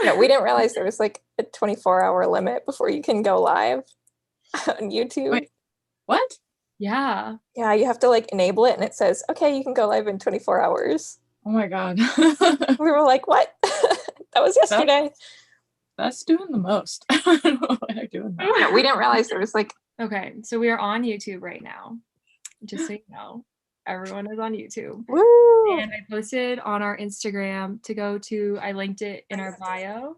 No, we didn't realize there was like a 24-hour limit before you can go live on YouTube. Wait, what? Yeah. Yeah, you have to like enable it and it says, okay, you can go live in 24 hours. Oh my God. We were like, what? That was yesterday. That's doing the most. I don't know why they're doing that. No, we didn't realize there was like, Okay, so we are on YouTube right now. Just so you know, everyone is on YouTube. woo! And I posted on our Instagram to go to, I linked it in our bio.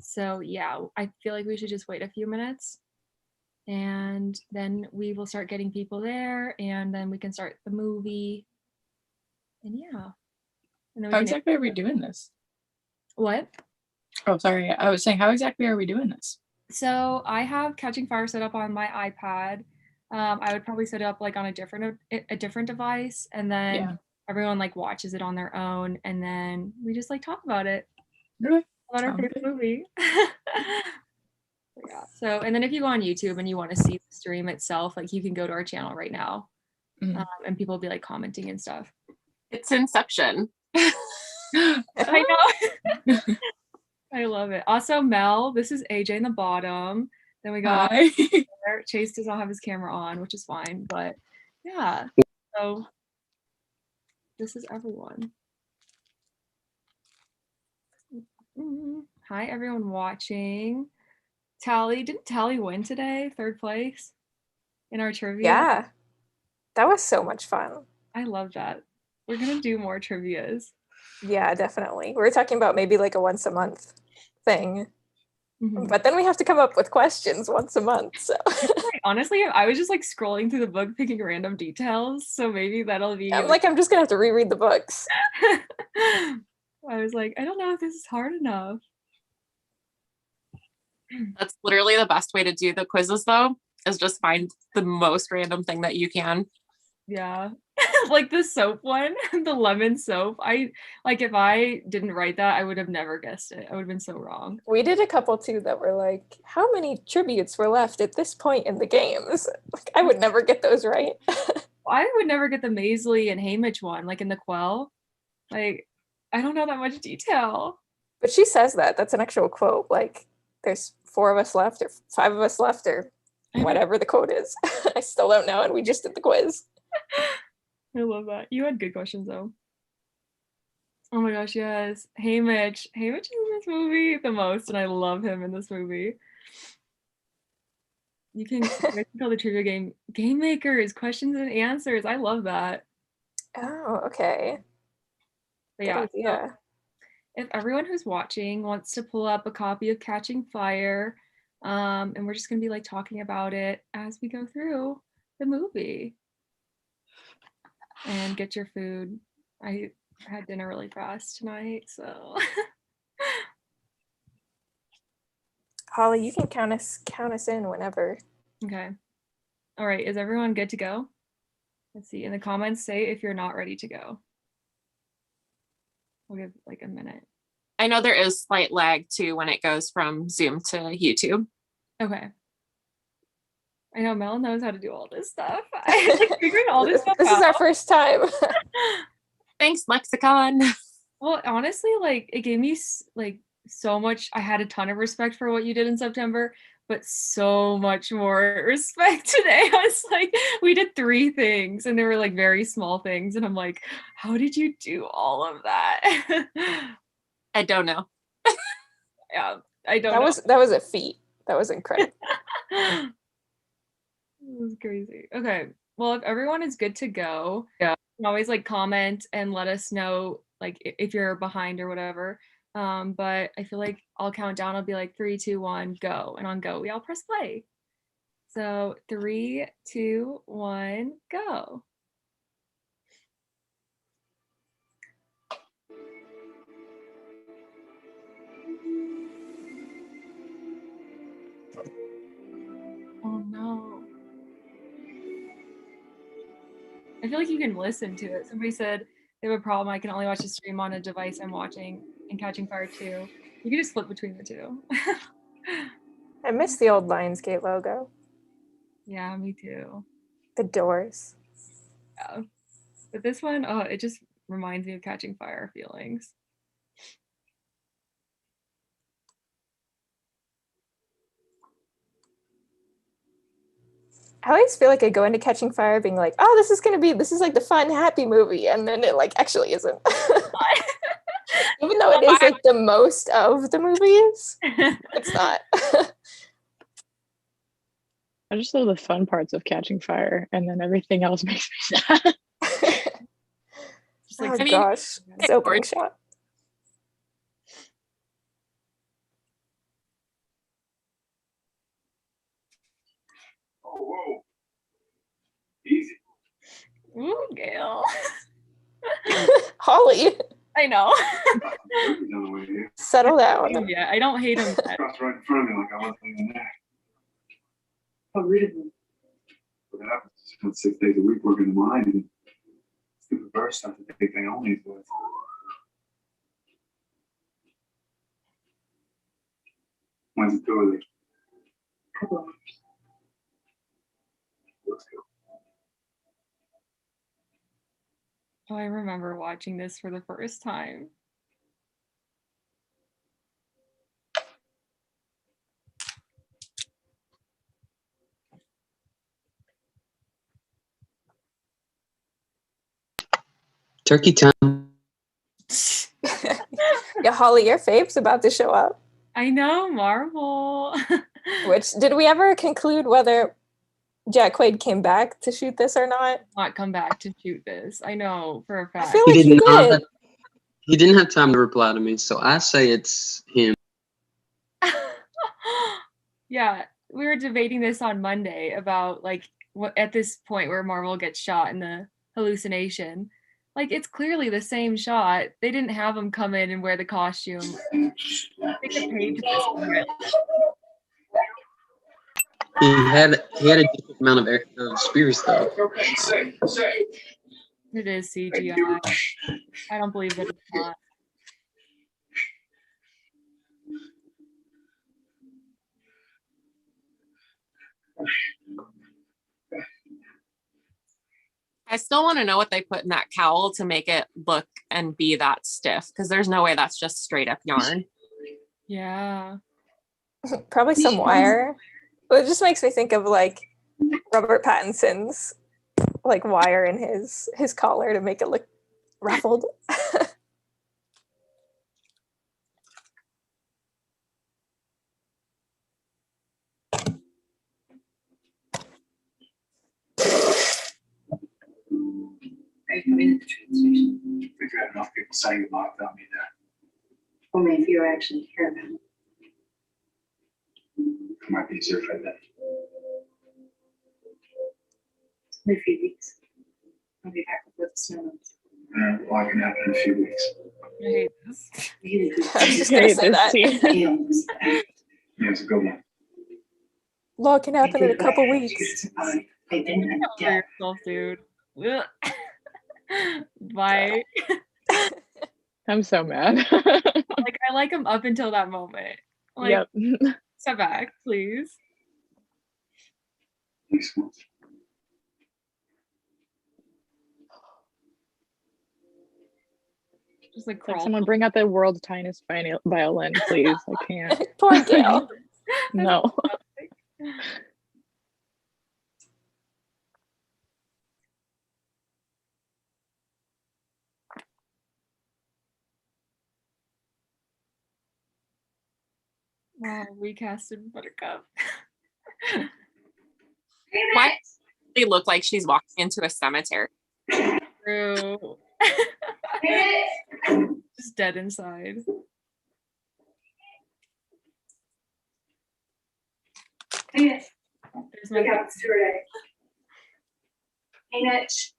So yeah, I feel like we should just wait a few minutes and then we will start getting people there and then we can start the movie. And yeah. And then we How can exactly are we doing this? What? Oh, sorry. I was saying, how exactly are we doing this? So I have Catching Fire set up on my iPad. I would probably set it up like on a different device, and then Yeah. everyone like watches it on their own, and then we just like talk about it Really? about our Sounds favorite good. movie. Yeah. So and then if you go on YouTube and you want to see the stream itself, like you can go to our channel right now, and people will be like commenting and stuff. It's Inception. I know. I love it. Also, Mel, this is AJ in the bottom. Then we got Hi. Chase does not have his camera on, which is fine, but yeah. So this is everyone. Hi, everyone watching. Didn't Tally win today? 3rd place in our trivia. Yeah, that was so much fun. I love that. We're gonna do more trivias. Yeah, definitely. We were talking about maybe like a once a month thing. But then we have to come up with questions once a month. So honestly, I was just like scrolling through the book, picking random details. So maybe that'll be. I'm just gonna have to reread the books. I was like, I don't know if this is hard enough. That's literally the best way to do the quizzes, though, is just find the most random thing that you can. Yeah. Like the soap one, the lemon soap. If I didn't write that, I would have never guessed it. I would have been so wrong. We did a couple too that were like, how many tributes were left at this point in the games? Like, I would never get those right. I would never get the Maisley and Haymitch one, like in the Quell. Like, I don't know that much detail. But she says that. That's an actual quote. Like, there's 4 of us left or 5 of us left or whatever the quote is. I still don't know, and we just did the quiz. I love that. You had good questions though. Oh my gosh, yes. Haymitch is in this movie the most, and I love him in this movie. You can call the trivia game Game Makers, questions and answers. I love that. Oh, okay. But yeah, so if everyone who's watching wants to pull up a copy of Catching Fire, and we're just gonna be like talking about it as we go through the movie. And get your food. I had dinner really fast tonight, so. Holly, you can count us in whenever. Okay. All right, is everyone good to go? Let's see, in the comments, say if you're not ready to go. We'll give like a minute. I know there is slight lag too when it goes from Zoom to YouTube. Okay. I know Mel knows how to do all this stuff. I like figuring all this stuff out. This is our first time. Thanks, Lexicon. Well, honestly, like it gave me like so much. I had a ton of respect for what you did in September, but so much more respect today. I was like, we did 3 things and they were like very small things. And I'm like, how did you do all of that? I don't know. Yeah, I don't know. That was a feat. That was incredible. It was crazy. Okay. Well, if everyone is good to go, yeah, you can always like comment and let us know like if you're behind or whatever. But I feel like I'll count down. I'll be like 3, 2, 1, go. And on go, we all press play. So 3, 2, 1, go. Oh no. I feel like you can listen to it. Somebody said they have a problem. I can only watch the stream on a device I'm watching and Catching Fire 2. You can just flip between the 2. I miss the old Lionsgate logo. Yeah, me too. The doors. Yeah. But this one, oh, it just reminds me of Catching Fire feelings. I always feel like I go into Catching Fire being like, oh, this is like the fun, happy movie, and then it like actually isn't. Even though it is like the most of the movies, it's not. I just love the fun parts of Catching Fire, and then everything else makes me sad. Oh I mean, gosh, this opening shot. Oh, whoa. Easy. Ooh, Gail. Holly, I know. He's on the way here. settle down. Yeah, I don't hate him yet. Crossed right in front of me like I wasn't even there. Oh, really? What happens? Spent 6 days a week working in the mine, and stupid burst not the big thing only is with. When's the tour there? Couple hours. Let's go. Oh, I remember watching this for the first time. Turkey time. Yeah, Holly, your fave's about to show up. I know, Marvel. Which, did we ever conclude whether Jack Quaid came back to shoot this or not? Not come back to shoot this. I know for a I fact. feel He like he did not. did. He didn't have time to reply to me, so I say it's him. Yeah, we were debating this on Monday about like what at this point where Marvel gets shot in the hallucination. Like it's clearly the same shot. They didn't have him come in and wear the costume. They get paid to put something in. He had a different amount of spears though. Okay, say. It is CGI. I don't believe that it's not. I still want to know what they put in that cowl to make it look and be that stiff, because there's no way that's just straight up yarn. Yeah. Probably some wire. Well, it just makes me think of like Robert Pattinson's like wire in his collar to make it look ruffled. Are you coming to the train station? We've had enough people saying it locked on me there. Only if you actually care about it. It might be easier if I did. In a few weeks. I'll be back with the snow. Well, I can happen in a few weeks. I hate this. Really good. I was just gonna say that. Gail was back. Yeah, it's a good one. Law can happen in a couple They weeks. survived. They've been Get over dead. yourself, dude. Ugh. Bye. I'm so mad. Like I like him up until that moment. Like Yep. step back, please. Next month. Just like Like crawl. someone bring out the world's tiniest violin, please. I can't. Poor Gail. No. Wow, recasted Buttercup. Why does they look like she's walking into a cemetery? True. Just dead inside. There's my Hey, Mitch.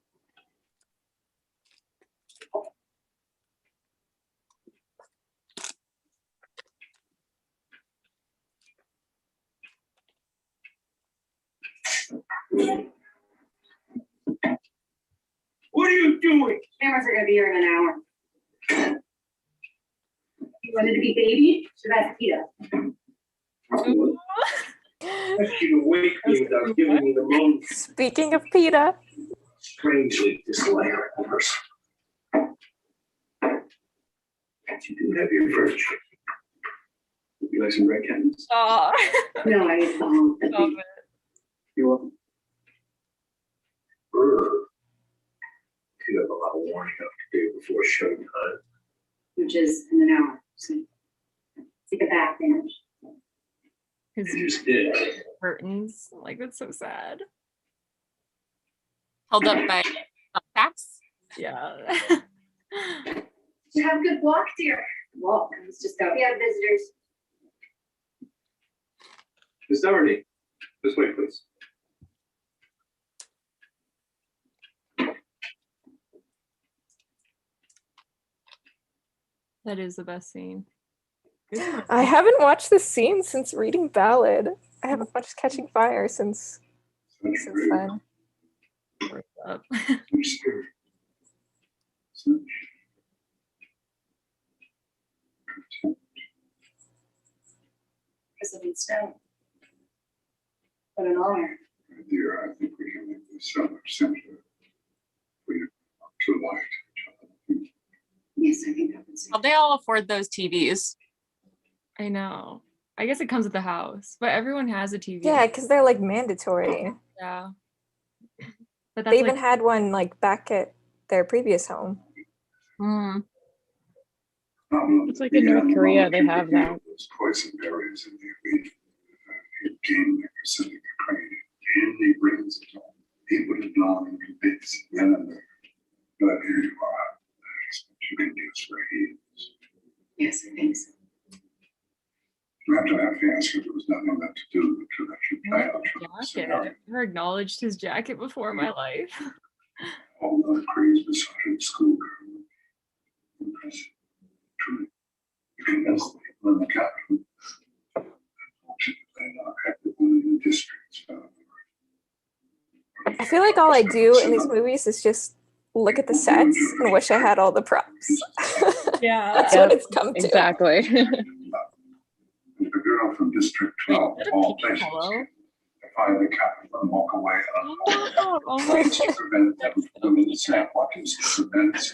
What are you doing? Cameras are gonna be here in an hour. You wanted to be baby? So that's Peter. Left you to wake me without giving me the moon. Speaking of PETA, Strangely dislike her person. You do have your first trick. Would you like some red candles? Aw. No, I Stop it. You're welcome. before showtime. which is in an hour. So it's like a back damage. You His just did. curtains, like that's so sad. Held up by thumbtacks. Yeah. You have a good walk, dear. Walk. I was just out. We have visitors. Miss Doherty, this way, please. That is the best scene. I haven't watched this scene since reading Ballad. I haven't watched Catching Fire since then. What's up? President Stone. What an honor. Dear, I think we can make this so much simpler. We are too light to each other. Yes, I think that would say. How'd they all afford those TVs? I know. I guess it comes with the house, but everyone has a TV. Yeah, because they're like mandatory. Yeah. But that's They even like, had one like back at their previous home. Mm. It's like in North Korea, they have that. Those poison berries in the elite game that Pacific Ukraine, and he brings it home. He would have gone to bits then and there. But here you are. You can use for heels. Yes, I think so. You have to ask if there was nothing left to do but to let you play out your jacket. scenario. I've never acknowledged his jacket before in my life. All the crazy besotted schoolgirl. Impressive. Truly. You can miss the people in the capital. Unfortunately, not everyone in the districts found the I feel like all I do in these movies is just look at the sets and wish I had all the props. Yeah. That's what it's come to. Exactly. And if a girl from District Wait, 12, is that a all pink places, pillow? defy the capital and walk away Oh, oh my ways to prevent them from doing the same. What is to prevent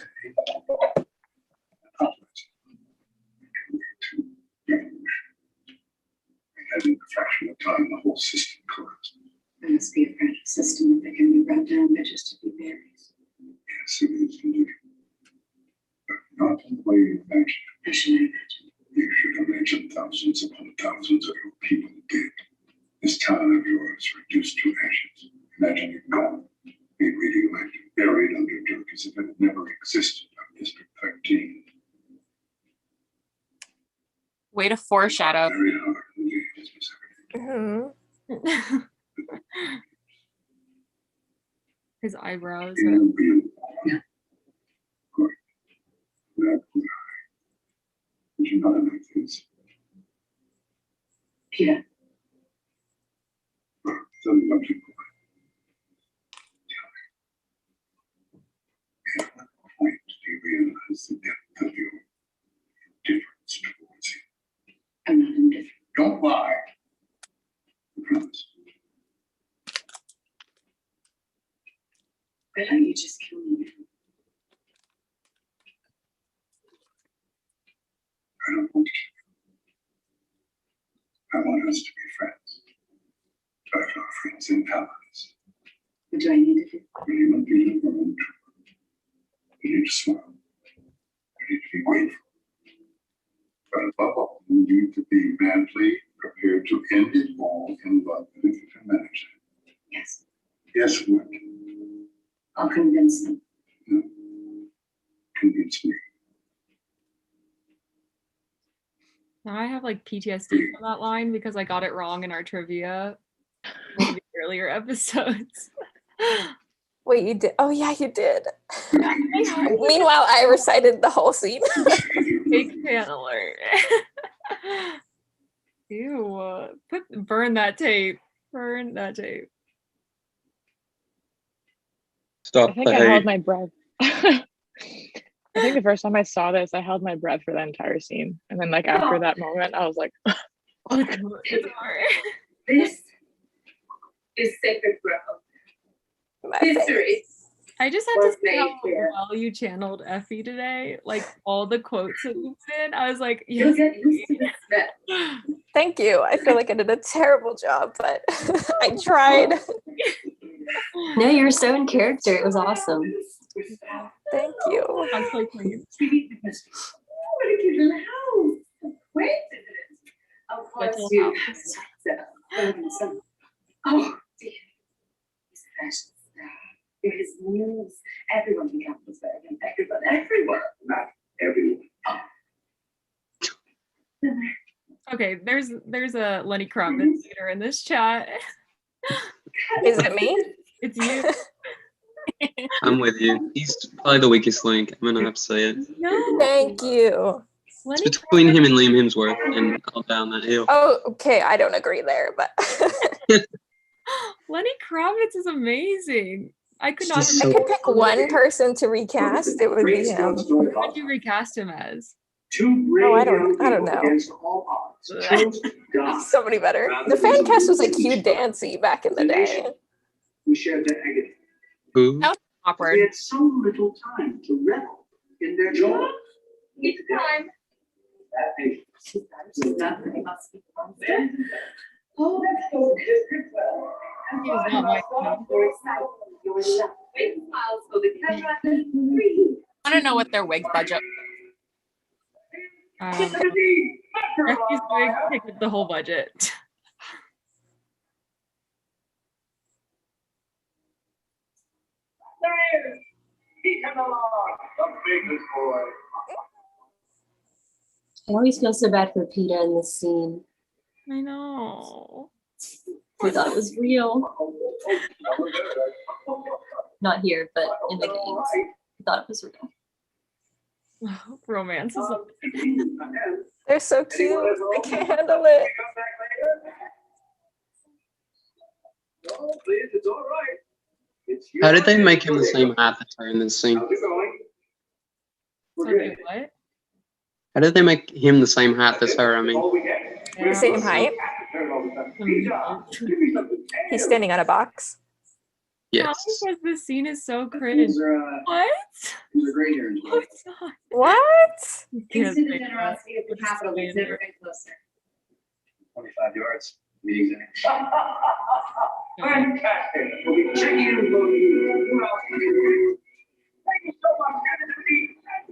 and in a fraction of time, the whole system collapsed. There must be a fragile system that can be brought down by just a few berries. Yes, it is indeed. But not in the way you imagine. How should I imagine? You should imagine thousands upon thousands of your people dead. This town of yours reduced to ashes. Imagine it gone, made radioactive, buried under dirt as if it had never existed on District 13. Way to foreshadow. Very hard indeed, this was everything. Mhm. His eyebrows. In view. Yeah. Good. That would I. Did you not like this? Peter, Well, it's a lovely boy. At what point do you realize the depth of your indifference towards him? I'm not indifferent. Don't lie. I promise. Why don't you just kill me now? I don't want to. I want us to be friends. But our friends and allies. What do I need to do? You must be living your own truth. You need to smile. You need to be grateful. But above all, you need to be madly prepared to end it all in love. And if you can manage that. Yes, Yes, what? I'll convince them. No. Convince me. Now I have like PTSD from that line because I got it wrong in our trivia one of the earlier episodes. Wait, you did? Oh yeah, you did. Meanwhile, I recited the whole scene. Big fan alert. Ew. Burn that tape. Burn that tape. Stop I think the I held hate. my breath. I think the first time I saw this, I held my breath for the entire scene. And then like after that moment, I was like, Oh, it's hard. This is sacred ground. My History. face. I just had to Was see how made here. well you channeled Effie today. Like all the quotes that you did. I was like, You'll yes. get used to this smell. Thank you. I feel like I did a terrible job, but I tried. No, you were so in character. It was awesome. Thank you. cosplay queen. What a cute little house. So quaint, isn't it? Of course, Little you. house. Oh, dear. He's a fashion star. You're his muse. Everyone becomes Bergen. Everyone. Not everyone. Okay, there's a Lenny Kravitz theater in this chat. Is it me? It's you. I'm with you. He's probably the weakest link. I'm gonna have to say it. No. Thank you. It's Lenny between him and Liam Hemsworth, and I'll down that hill. Oh, okay. I don't agree there, but Lenny Kravitz is amazing. I could He's not. just I so- could pick one person to recast. It would be him. What would you recast him as? Two brave Oh, I young don't people know. against all odds. Chose God. Somebody better. The fan cast was like Hugh Dancy back in the day. We shared their agony. Who? That was We awkward. had so little time to revel in their joy. It's time. That patience. Nothing must be constant. Oh, let's go District 12. He was not my type. Your excitement, your love. Big smiles for the camera. Free. I want to know what their wig budget. Refuse wig pick up the whole budget. He come along, the biggest boy. I always feel so bad for PETA in this scene. I know. I thought it was real. Not here, but in the games. I thought it was real. Romance is They're so cute. I can't handle it. Oh, please, it's all right. It's How did they your make him the day. same height as her in this scene? How's it going? We're okay, good. what? How did they make him the same height as her? I mean, All we get. Yeah. The same height. He's standing on a box. yes. Because this scene is so cringe. What? He's a great hair. No, it's not. What? Can't Instant say that. generosity of the capital has never been closer. 25 yards. Meetings in. Fantastic. We'll be checking in with both of you. Thank you so much.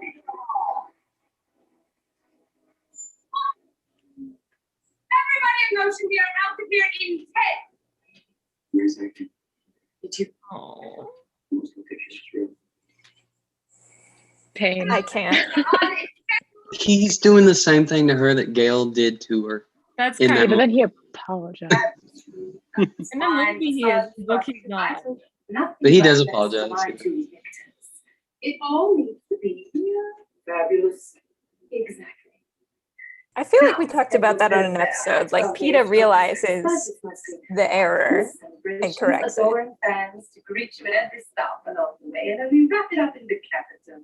Everybody in motion here, out of here in 10. Where's that kid? Did you? Oh. Most of the pictures through. Pain. I can't. He's doing the same thing to her that Gail did to her. That's In kind Yeah, of but then he apologized. in the movie he is, in the book he's not. But he does apologize. It all needs to be fabulous. Exactly. I feel like we talked about that on an episode. Like PETA realizes the error and corrects it. Adoring fans to greet you at every stop along the way, and then we wrap it up in the capitol.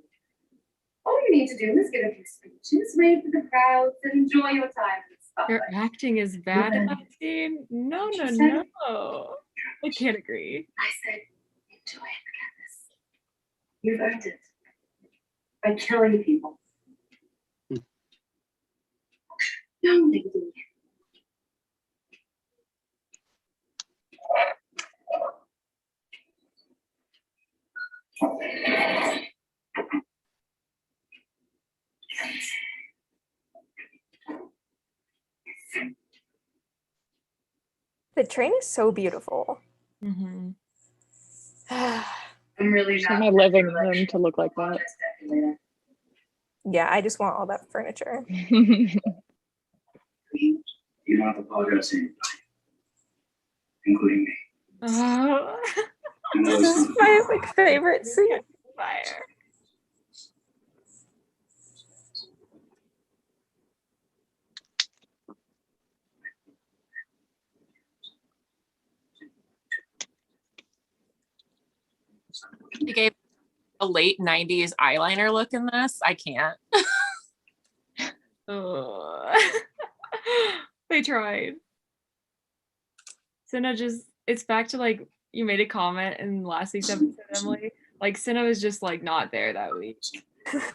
All you need to do is give a few speeches, wave to the crowds, and enjoy your time in the Their spotlight. acting is bad in that scene. No, no, no. I can't agree. I said, enjoy it, Candace. You've earned it by killing people. No, lady. The train is so beautiful. Mm-hmm. I'm really Just not. want my living room to look like that. Yeah, I just want all that furniture. You don't have to apologize to anybody, including me. Oh. You know This it's is not- my like favorite scene. Fire. They gave a late 90s eyeliner look in this. I can't. Ugh. They tried. Cinna just, it's back to like, you made a comment in last week's episode, Emily. Like, Cinna was just like not there that week.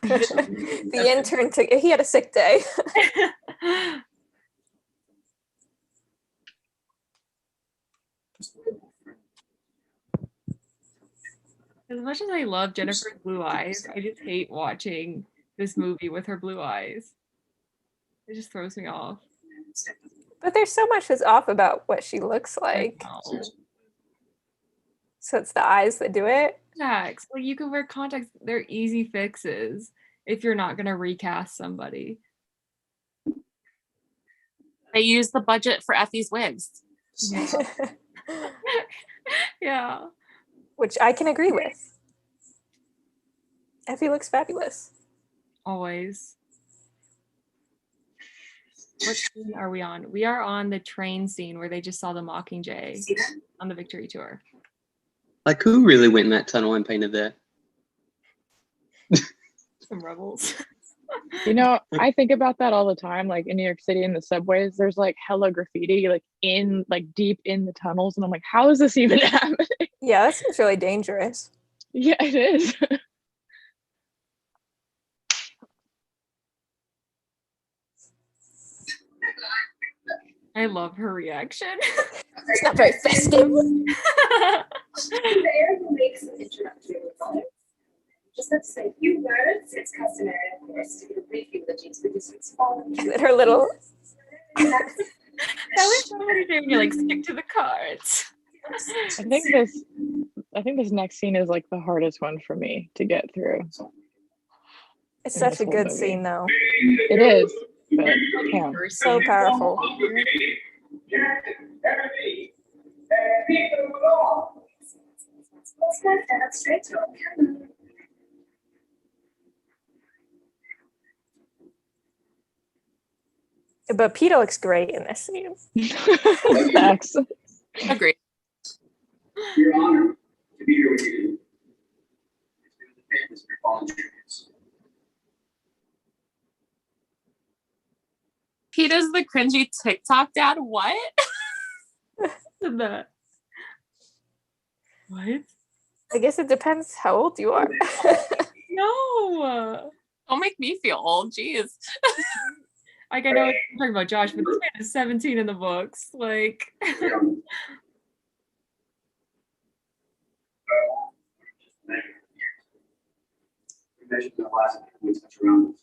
The intern took, he had a sick day. As much as I love Jennifer's blue eyes, I just hate watching this movie with her blue eyes. It just throws me off. But there's so much that's off about what she looks I like. know. So it's the eyes that do it. Contacts. Like you can wear contacts. They're easy fixes if you're not gonna recast somebody. They use the budget for Effie's wigs. Yeah. Which I can agree with. Effie looks fabulous. Always. What scene are we on? We are on the train scene where they just saw the Mockingjay on the Victory Tour. Like, who really went in that tunnel and painted that? Some rebels. You know, I think about that all the time. Like in New York City in the subways, there's like hella graffiti, like in like deep in the tunnels, and I'm like, how is this even happening? Yeah, that seems really dangerous. Yeah, it is. I love her reaction. It's not very festive. The air will make some introductory remarks. Just have to say a few words. It's customary, of course, to give a brief eulogy to the district's fallen. And her little That was somebody doing you like stick to the cards. I think this next scene is like the hardest one for me to get through. it's in such this a whole good movie. scene though. It is, but damn. So powerful. Let's not stand up straight to him. But Peter looks great in this scene. Facts. Agreed. Your honor to be here with you. It's been the famous for fallen tributes. Pete is the cringy TikTok dad. What? That. What? I guess it depends how old you are. No. Don't make me feel old. Jeez. Like I know you're talking about Josh, but this man is 17 in the books. Like We measured the last time we touch around us.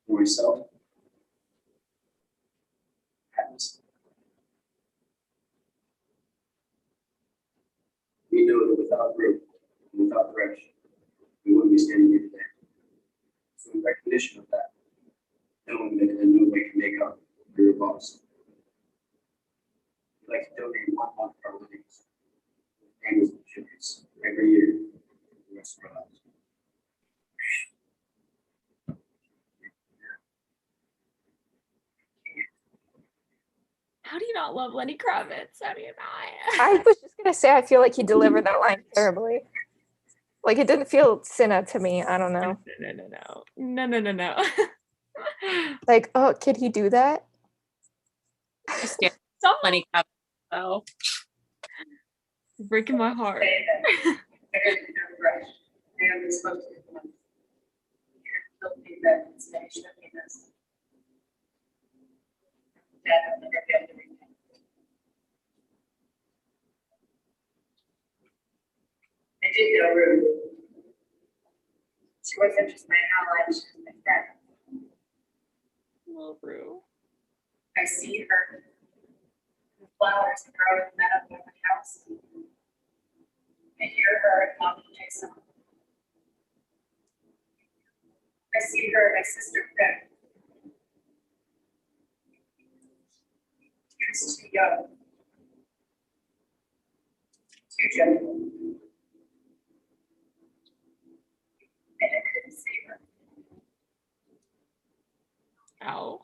For myself. Happiness. We know that without growth and without direction, we wouldn't be standing here today. So in recognition of that, knowing that in no way can make up for your loss, we'd like to donate 1 month of our winnings with annual tributes every year for the rest of our lives. how do you not love Lenny Kravitz? How do you not? I was just gonna say I feel like he delivered that line terribly. Like it didn't feel cinna to me. I don't know. No. Like, oh, could he do that? Stand Stop Lenny Kravitz, though. breaking my heart. I did know Ruth. She wasn't just my ally, she was my friend. Love Rue. I see her. The flowers grow in the meadow near my house. I hear her at Mockingjay song. I see her and my sister Fred. She was too young. Too gentle. And I couldn't save her. Ow.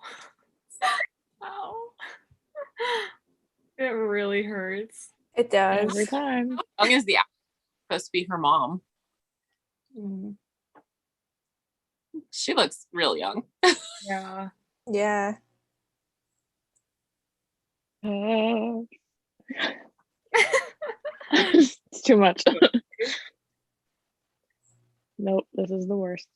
Ow. It really hurts. It does. Every time. How young is the actress supposed to be her mom? Mm, She looks real young. yeah. Yeah. It's too much. Nope, this is the worst.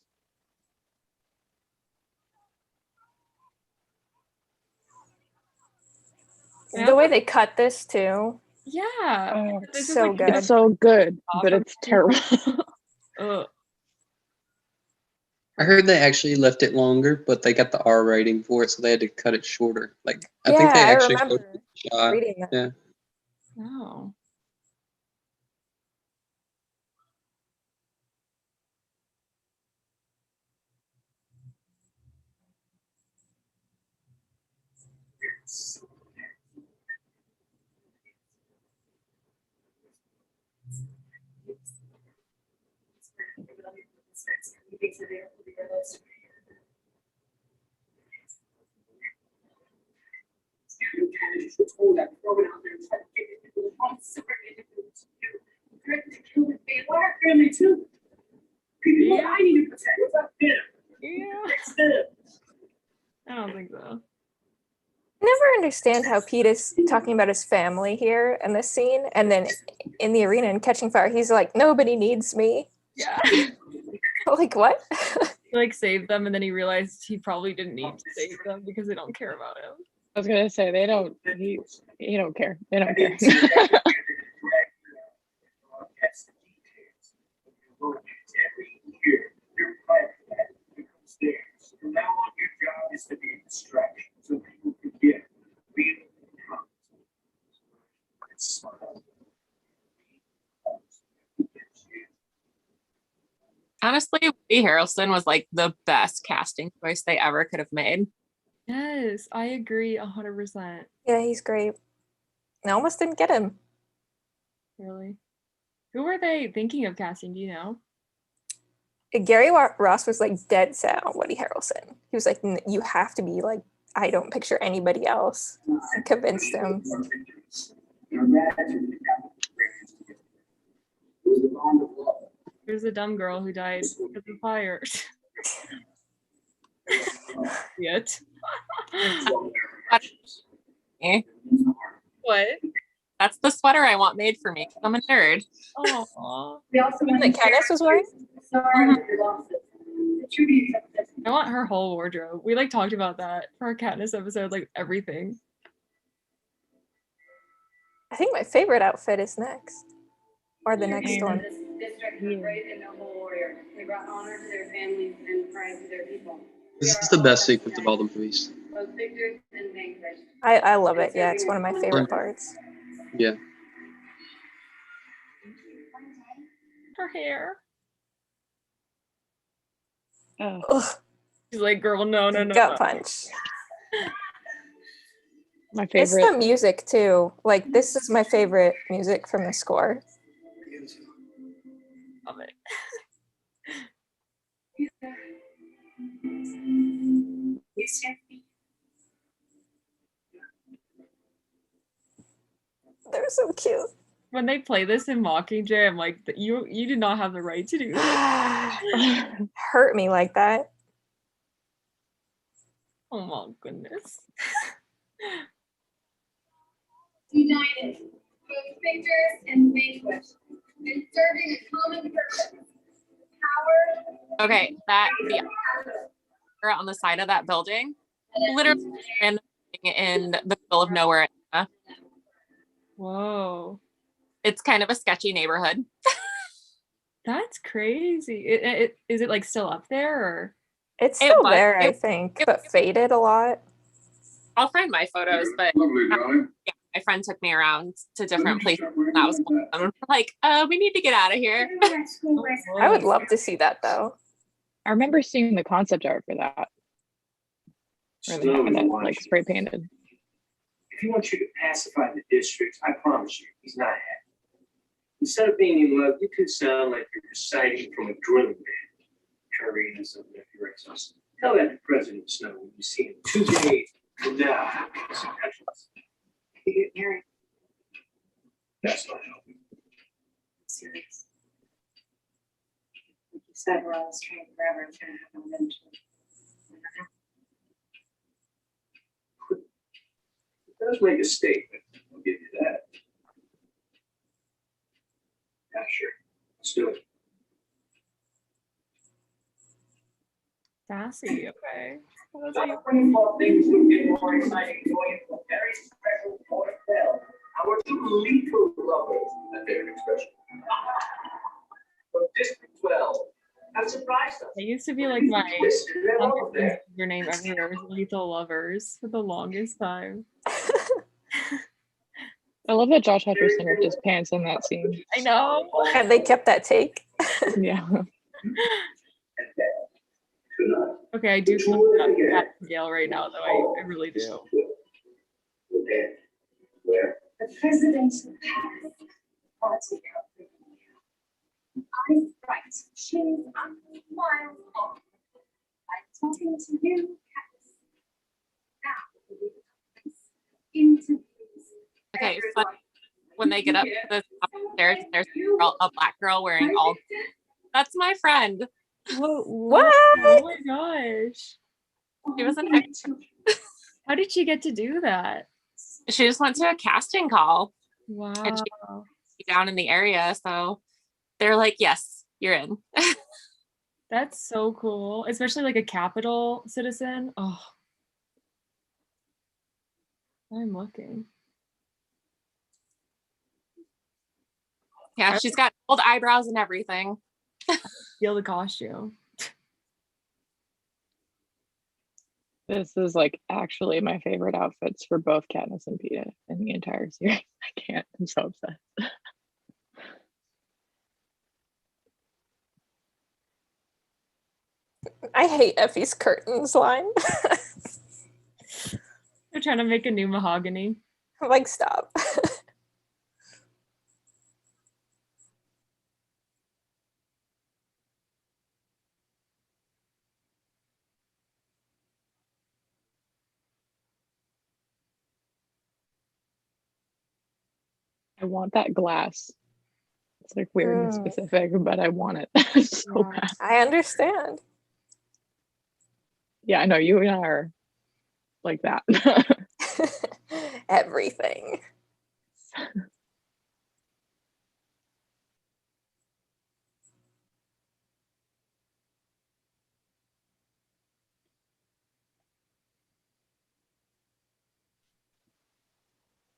Yeah. The way they cut this too. Yeah. Oh, This is so like good. it's so good, but Awesome. it's terrible. Ugh. I heard they actually left it longer, but they got the R rating for it, so they had to cut it shorter. Like I think they Yeah, I actually remember shot. reading that. Yeah. Oh. I need to protect. What's up there? Yeah. I don't think so. I never understand how Pete is talking about his family here in this scene, and then in the arena and Catching Fire, he's like, nobody needs me. Yeah. Like, what? He like saved them, and then he realized he probably didn't need to save them because they don't care about him. I was gonna say they don't. He don't care. They don't care. Now your job is to be a distraction so people forget real Honestly, Woody Harrelson was like the best casting choice they ever could have made. Yes, I agree 100%. Yeah, he's great. I almost didn't get him. Really. Who were they thinking of casting? Do you know? Gary Ross was like dead set on Woody Harrelson. He was like, you have to be like, I don't picture anybody else. I convinced him. There's a dumb girl who died because of fire. Yet. Eh? What? That's the sweater I want made for me. I'm a nerd. Oh. That Candace was wearing? I want her whole wardrobe. We like talked about that for our Katniss episode, like everything. I think my favorite outfit is next. Or the next one. This district was brave and noble warriors. They brought honor to their families and pride to their people. This is the best sequence of all the movies. Both victors and vanquished. I love it. Yeah, it's one of my favorite parts. Yeah. Her hair. Oh, Ugh, She's like, girl, no. gut punch. my It's favorite. the music too. Like, this is my favorite music from the score. Love it. They're so cute. When they play this in Mockingjay, I'm like, you did not have the right to do that. Hurt me like that. Oh my goodness. United, both victors and vanquished, and serving a common purpose. Power. Okay, that the on the side of that building, literally ran in the middle of nowhere. Whoa. It's kind of a sketchy neighborhood. That's crazy. Is it like still up there or? It's still there, I it- think, but faded a lot. I'll find my photos, but Lovely, darling. yeah, my friend took me around to different places. And that was one of them. Like, we need to get out of here. I would love to see that though. I remember seeing the concept art for that. Where they had it like spray painted. If he wants you to pacify the district, I promise you, he's not happy. Instead of being in love, you could sound like you're reciting from a drilling bit. Curry and something if you're exhausted. Tell that to President Snow when you see him 2 days from now. You get married. That's not helping. Serious. Like you said, we're on this train forever. It's gonna happen eventually. It does make a statement. I'll give you that. Yeah, sure. Let's do it. Sassy, okay. Well, that's One like- of the small things will get more exciting going into a very special Quarter Quell. I want you to leap to It used to be like my username everywhere was Lethal Lovers for the longest time. I love that Josh Hutcherson ripped his pants in that scene. I know. And they kept that take. Yeah. Okay, I do feel that Gail right now, though. I really do. The presidential party company. Eyes bright, chin up, miles on. I'm talking to you, Katniss. Now, interviews. Okay, fun. When they get up to the top of the stairs, there's a black girl wearing all. That's my friend. What? Oh my gosh. She was an extra. How did she get to do that? She just went to a casting call. Wow. And she was down in the area, so they're like, yes, you're in. That's so cool. Especially like a capital citizen. Oh. I'm looking. Yeah, she's got old eyebrows and everything. Feel the costume. This is like actually my favorite outfits for both Katniss and Peeta in the entire series. I can't. I'm so obsessed. I hate Effie's curtains line. They're trying to make a new mahogany. I'm like, stop. I want that glass. It's like weird and specific, but I want it so bad. I understand. Yeah, I know you and I are like that. Everything.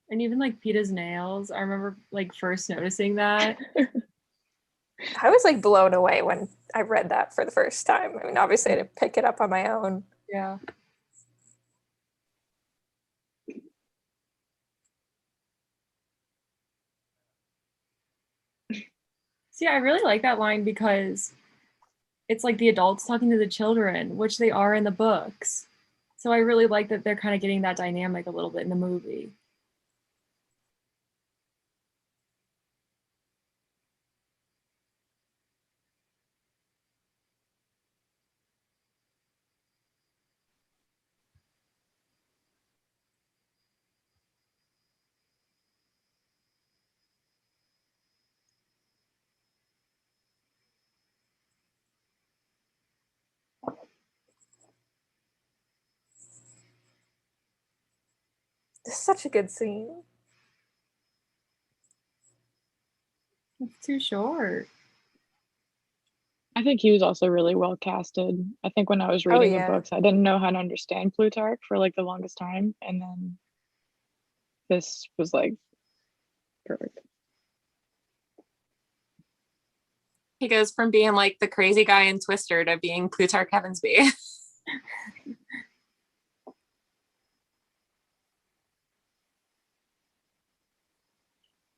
And even like Peeta's nails, I remember like first noticing that. I was like blown away when I read that for the first time. I mean, obviously I didn't pick it up on my own. Yeah. See, I really like that line because it's like the adults talking to the children, which they are in the books. So I really like that they're kind of getting that dynamic a little bit in the movie. It's such a good scene. It's too short. I think he was also really well casted. I think when I was reading the books, I didn't know how to understand Plutarch for like the longest time. And then this was like perfect. He goes from being like the crazy guy in Twister to being Plutarch Heavensby.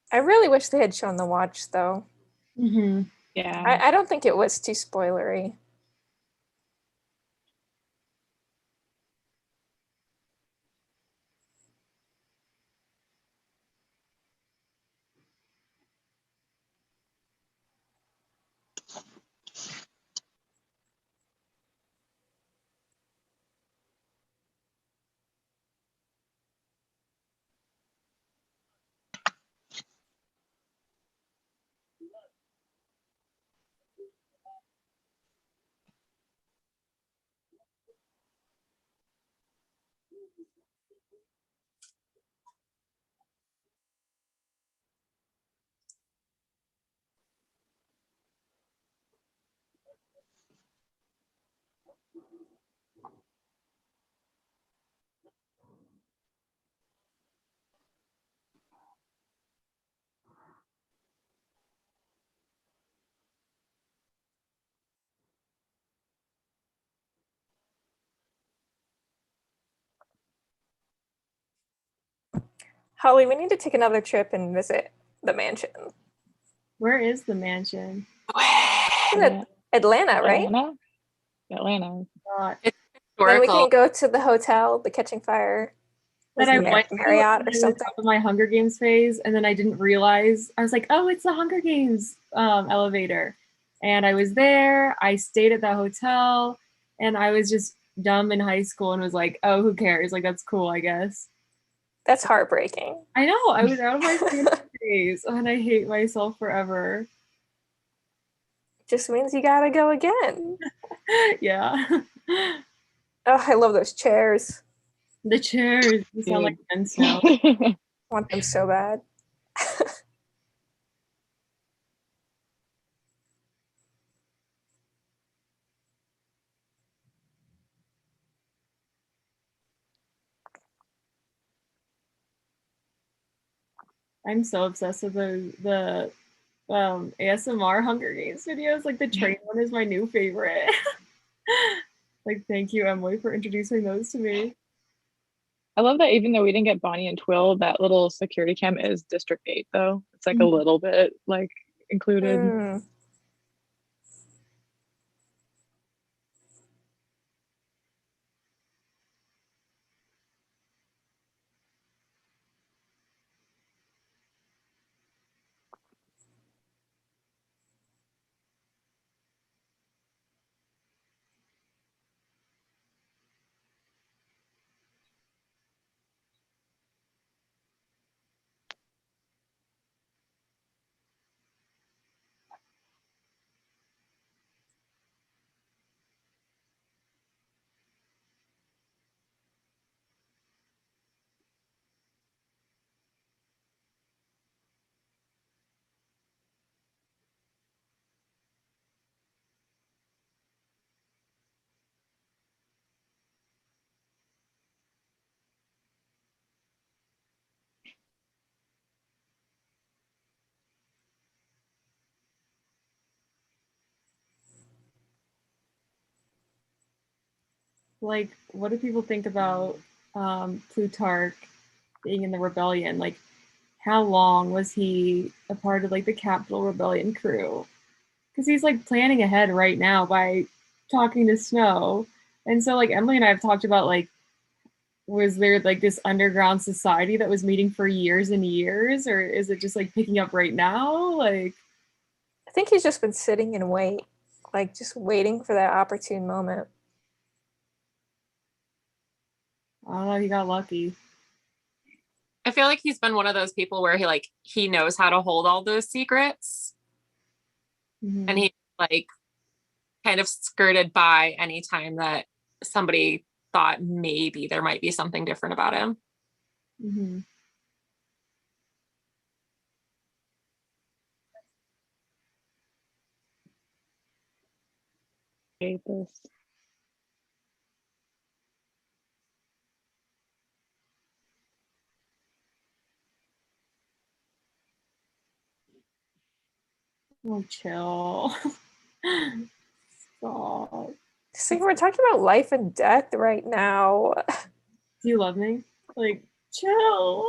I really wish they had shown the watch though. Mm-hmm. Yeah. I don't think it was too spoilery. Holly, we need to take another trip and visit the mansion. Where is the mansion? Atlanta, right? Atlanta. It's then we historical. can go to the hotel, the Catching Fire. That I went Marriott to or something. top of my Hunger Games phase, and then I didn't realize. I was like, oh, it's the Hunger Games elevator. And I was there, I stayed at that hotel, and I was just dumb in high school and was like, oh, who cares? Like, that's cool, I guess. That's heartbreaking. I know, I was out of my phase, and I hate myself forever. Just means you gotta go again. Yeah. Oh, I love those chairs. The chairs, you sound like men's now. I want them so bad. I'm so obsessed with the ASMR Hunger Games videos. Like the train one is my new favorite. Like, thank you, Emily, for introducing those to me. I love that even though we didn't get Bonnie and Twill, that little security cam is District 8 though. It's like a little bit like included. Like, what do people think about Plutarch being in the rebellion? Like, how long was he a part of like the Capitol Rebellion crew? Because he's like planning ahead right now by talking to Snow. And so like Emily and I have talked about like, was there like this underground society that was meeting for years and years, or is it just like picking up right now? Like, I think he's just been sitting and wait, like just waiting for that opportune moment. I don't know, he got lucky. I feel like he's been one of those people where he knows how to hold all those secrets. Mm-hmm. And he like kind of skirted by any time that somebody thought maybe there might be something different about him. Mm-hmm. I hate this. Oh, chill. Stop. See, we're talking about life and death right now. Do you love me? Like, chill.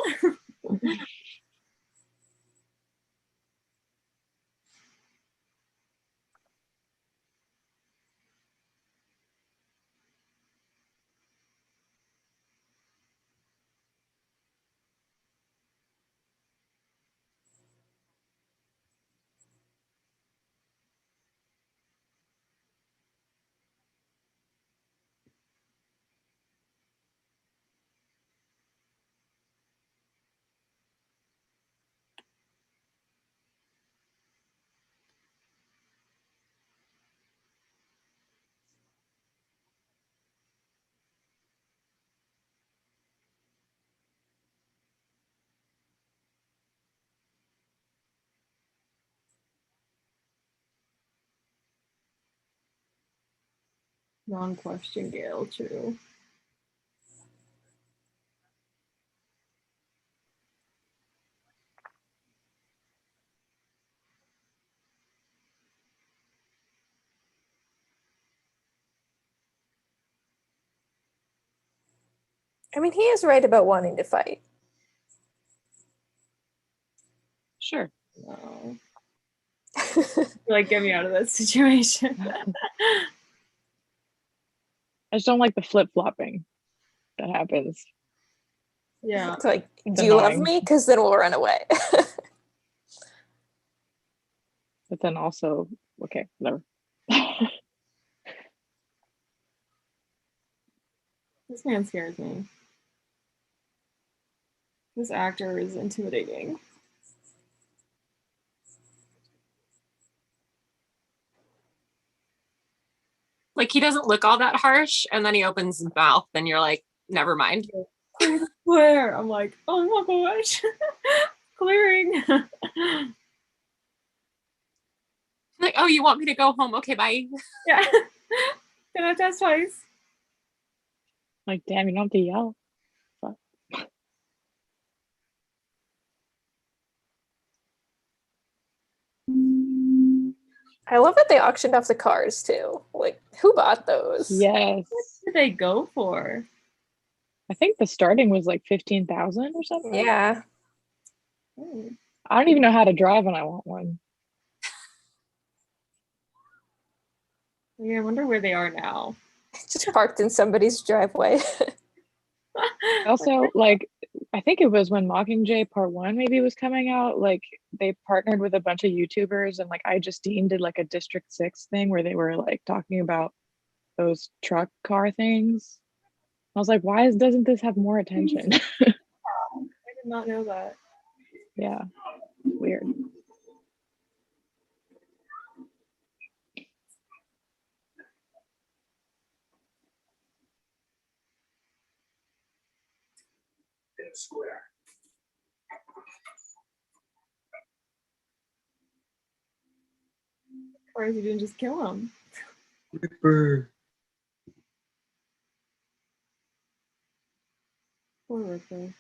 Wrong question, Gail, too. I mean, he is right about wanting to fight. Sure. No. Like, get me out of that situation. I just don't like the flip-flopping that happens. Yeah. It's like, do you love me? Because then we'll run away. But then also, okay, whatever. This man scares me. This actor is intimidating. Like, he doesn't look all that harsh, and then he opens his mouth, and you're like, never mind. Where? I'm like, oh my gosh. Clearing. Like, oh, you want me to go home? Okay, bye. Yeah. Can I test twice? Like, damn, you don't have to yell. But... I love that they auctioned off the cars too. Like, who bought those? Yes. What did they go for? I think the starting was like 15,000 or something. Yeah. I don't even know how to drive and I want one. Yeah, I wonder where they are now. Just parked in somebody's driveway. Also, like, I think it was when Mockingjay Part 1 maybe was coming out, like, they partnered with a bunch of YouTubers, and like I Justine did like a District 6 thing where they were like talking about those truck car things. I was like, why doesn't this have more attention? I did not know that. Yeah, weird. Square. Or if you didn't just kill him. Ripper. Poor Ripper.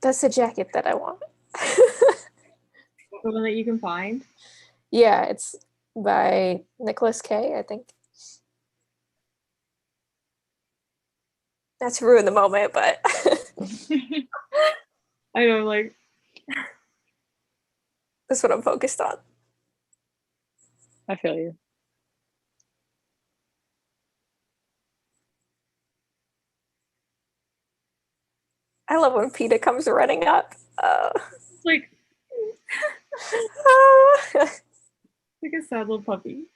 That's the jacket that I want. The one that you can find? Yeah, it's by Nicholas K, I think. Not to ruin the moment, but I know, like, that's what I'm focused on. I feel you. I love when PETA comes running up. like, like a sad little puppy.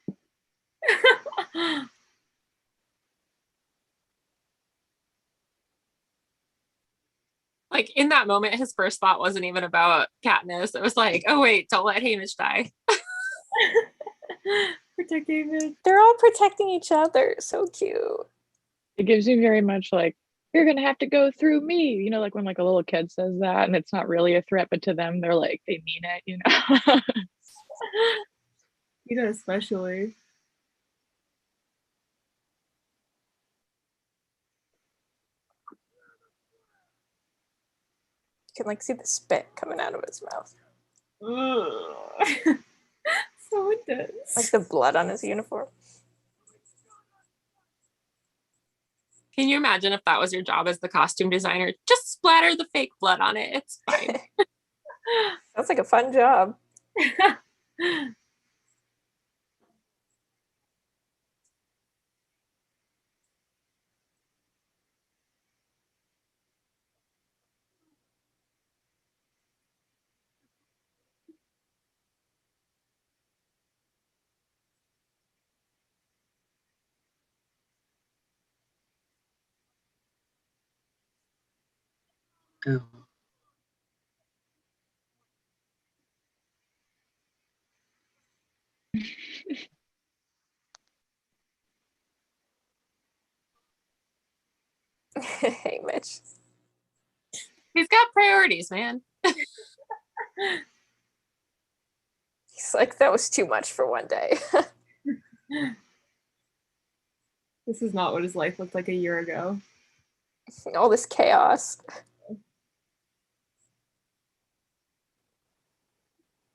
Like, in that moment, his first thought wasn't even about Katniss. It was like, oh wait, don't let Hamish die. Protect David. They're all protecting each other. So cute. It gives you very much like, you're gonna have to go through me, you know, like when like a little kid says that and it's not really a threat, but to them they're like, they mean it, you know. You know, especially. You can like see the spit coming out of his mouth. So intense. Like the blood on his uniform. Can you imagine if that was your job as the costume designer? Just splatter the fake blood on it. It's fine. Sounds like a fun job. Oh. Hey, Mitch. He's got priorities, man. He's like, that was too much for one day. This is not what his life looked like a year ago. All this chaos.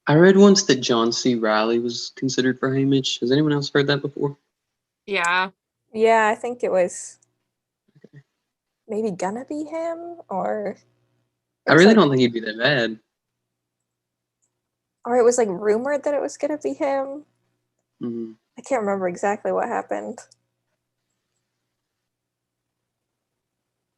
I read once that John C. Reilly was considered for Haymitch. Has anyone else heard that before? Yeah. Yeah, I think it was maybe gonna be him, or I really don't think he'd be that bad. Or it was like rumored that it was gonna be him. Mm-hmm. I can't remember exactly what happened.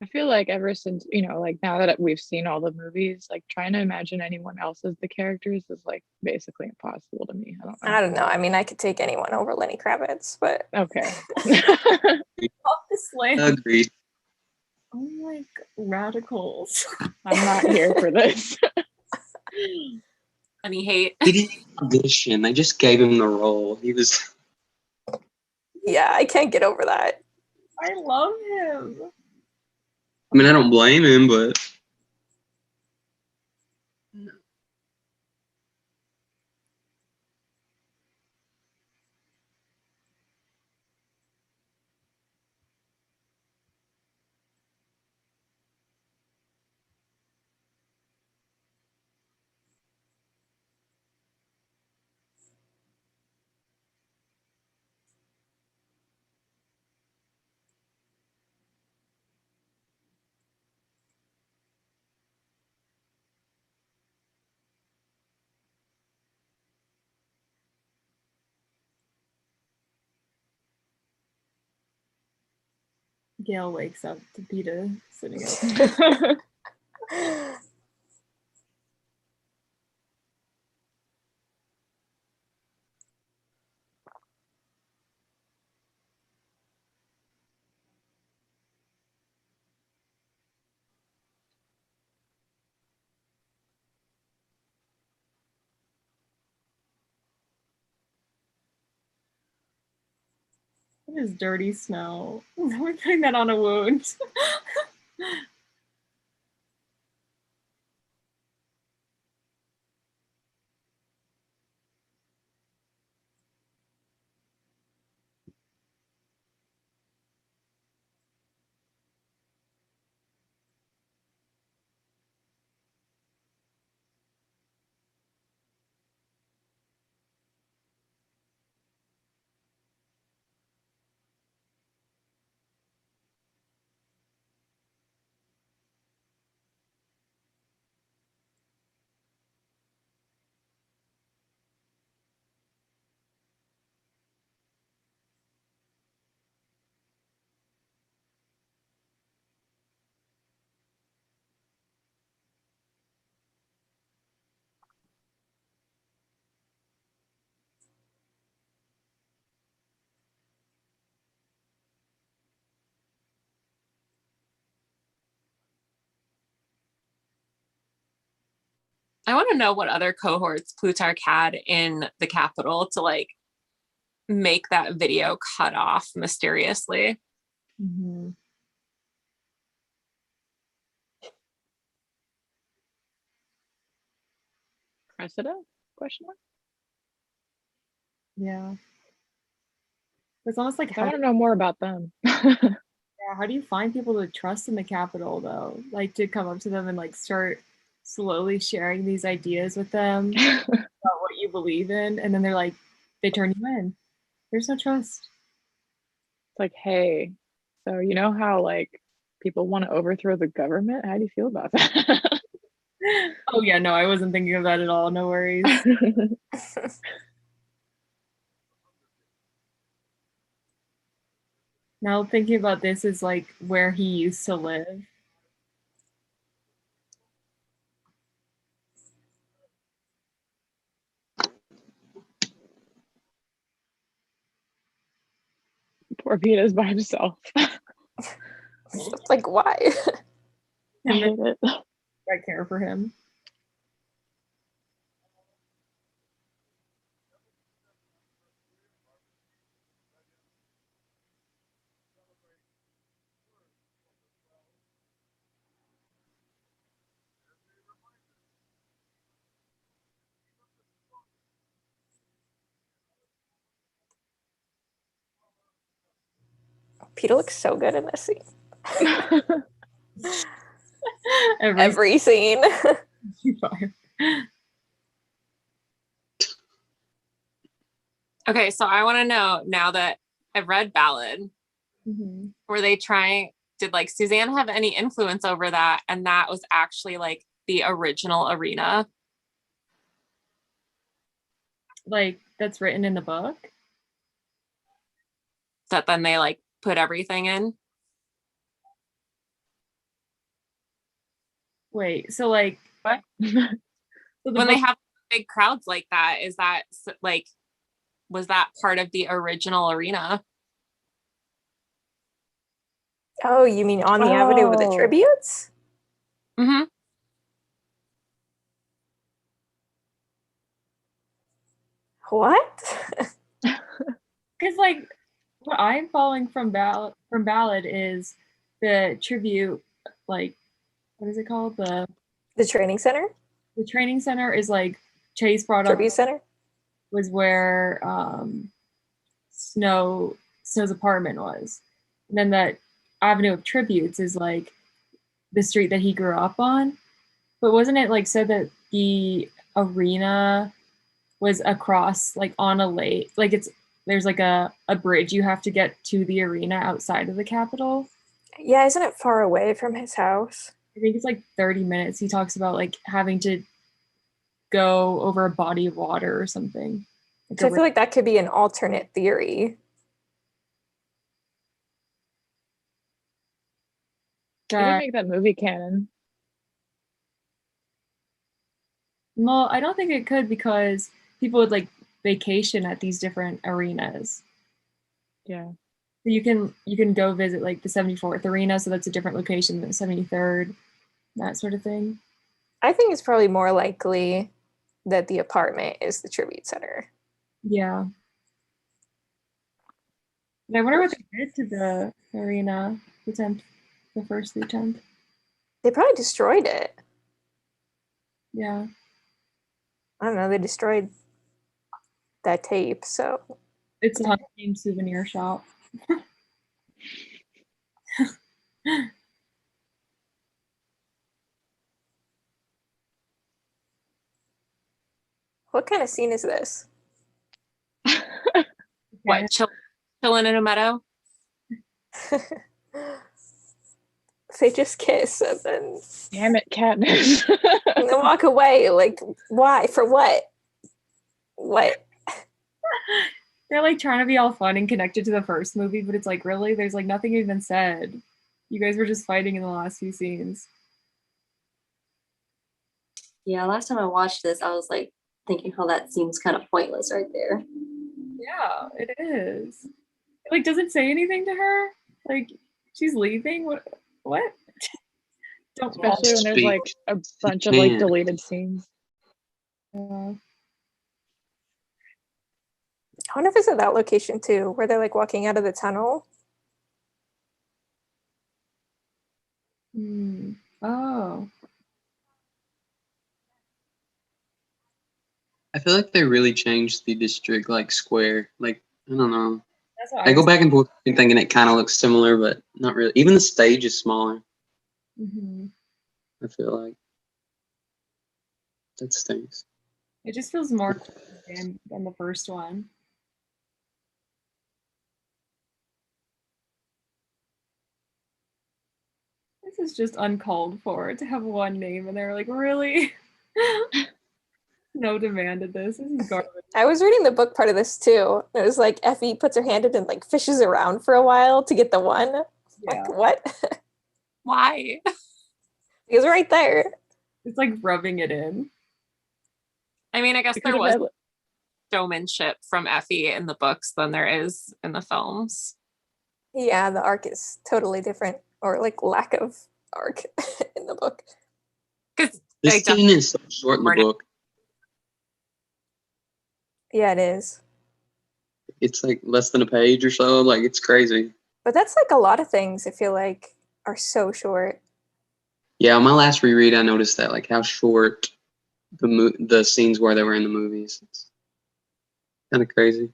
I feel like ever since, like now that we've seen all the movies, like trying to imagine anyone else as the characters is like basically impossible to me. I don't know. I mean, I could take anyone over Lenny Kravitz, but okay. Off the slam. Agreed. Oh my radicals. I'm not here for this. Any hate. He didn't audition. They just gave him the role. He was. Yeah, I can't get over that. I love him. I mean, I don't blame him, but. Gail wakes up to Peeta sitting up. What is dirty snow? We're putting that on a wound. I want to know what other cohorts Plutarch had in the Capitol to like make that video cut off mysteriously. Mm-hmm. Cressida? Question mark? Yeah. It's almost like I want to know more about them. Yeah, how do you find people to trust in the Capitol though? Like to come up to them and like start slowly sharing these ideas with them about what you believe in, and then they're like, they turn you in. There's no trust. It's like, hey, so you know how like people want to overthrow the government? How do you feel about that? Oh yeah, no, I wasn't thinking of that at all. No worries. Now thinking about this is like where he used to live. Poor Peeta's by himself. Like, why? I hate it. I care for him. Peter looks so good in this scene. Every scene. Okay, so I want to know, now that I've read Ballad, were they trying, did like Suzanne have any influence over that? And that was actually like the original arena? Like, that's written in the book? That then they like put everything in? Wait, so like, what? So when they have big crowds like that, is that like, was that part of the original arena? Oh, you mean on the avenue with the tributes? Mm-hmm. What? Because like what I'm following from Ballad is the tribute, like, what is it called? The training center? The training center is like Chase brought tribute up center? Was where Snow's apartment was. And then that avenue of tributes is like the street that he grew up on. But wasn't it like said that the arena was across like on a lake? Like there's like a bridge you have to get to the arena outside of the Capitol. Yeah, isn't it far away from his house? I think it's like 30 minutes. He talks about like having to go over a body of water or something. So I feel like that could be an alternate theory. It would make that movie canon. Well, I don't think it could, because people would like vacation at these different arenas. Yeah. So you can go visit like the 74th arena, so that's a different location than the 73rd, that sort of thing. I think it's probably more likely that the apartment is the tribute center. Yeah. And I wonder what they did to the arena, the first through 10th. They probably destroyed it. Yeah. I don't know, they destroyed that tape, so. It's a Hunger Games souvenir shop. What kind of scene is this? What, chilling in a meadow? They just kiss and then... Damn it, Katniss. And then walk away, like, why? For what? What? They're like trying to be all fun and connected to the first movie, but it's like, really? There's like nothing even said. You guys were just fighting in the last few scenes. Yeah, last time I watched this, I was like thinking how that seems kind of pointless right there. Yeah, it is. It, like, doesn't say anything to her. Like, she's leaving. What? Don't. Especially when there's like a bunch of like deleted scenes. I want to visit that location too, where they're like walking out of the tunnel. Oh. I feel like they really changed the district like square. Like, I don't know. That's what I go back and forth thinking it kind of looks similar, but not really. Even the stage is smaller. I feel like that stinks. It just feels more than the first one. This is just uncalled for to have one name, and they're like, really? No demanded this. This is garbage. I was reading the book part of this too. It was like Effie puts her hand in and like fishes around for a while to get the one. Yeah. Like, what? Why? It was right there. It's like rubbing it in. I mean, I guess there was showmanship from Effie in the books than there is in the films. Yeah, the arc is totally different, or like lack of arc in the book. Because this scene is so short in the book. Yeah, it is. It's like less than a page or so. Like, it's crazy. But that's like a lot of things I feel like are so short. Yeah, on my last reread, I noticed that, like how short the scenes were that were in the movies. It's kind of crazy.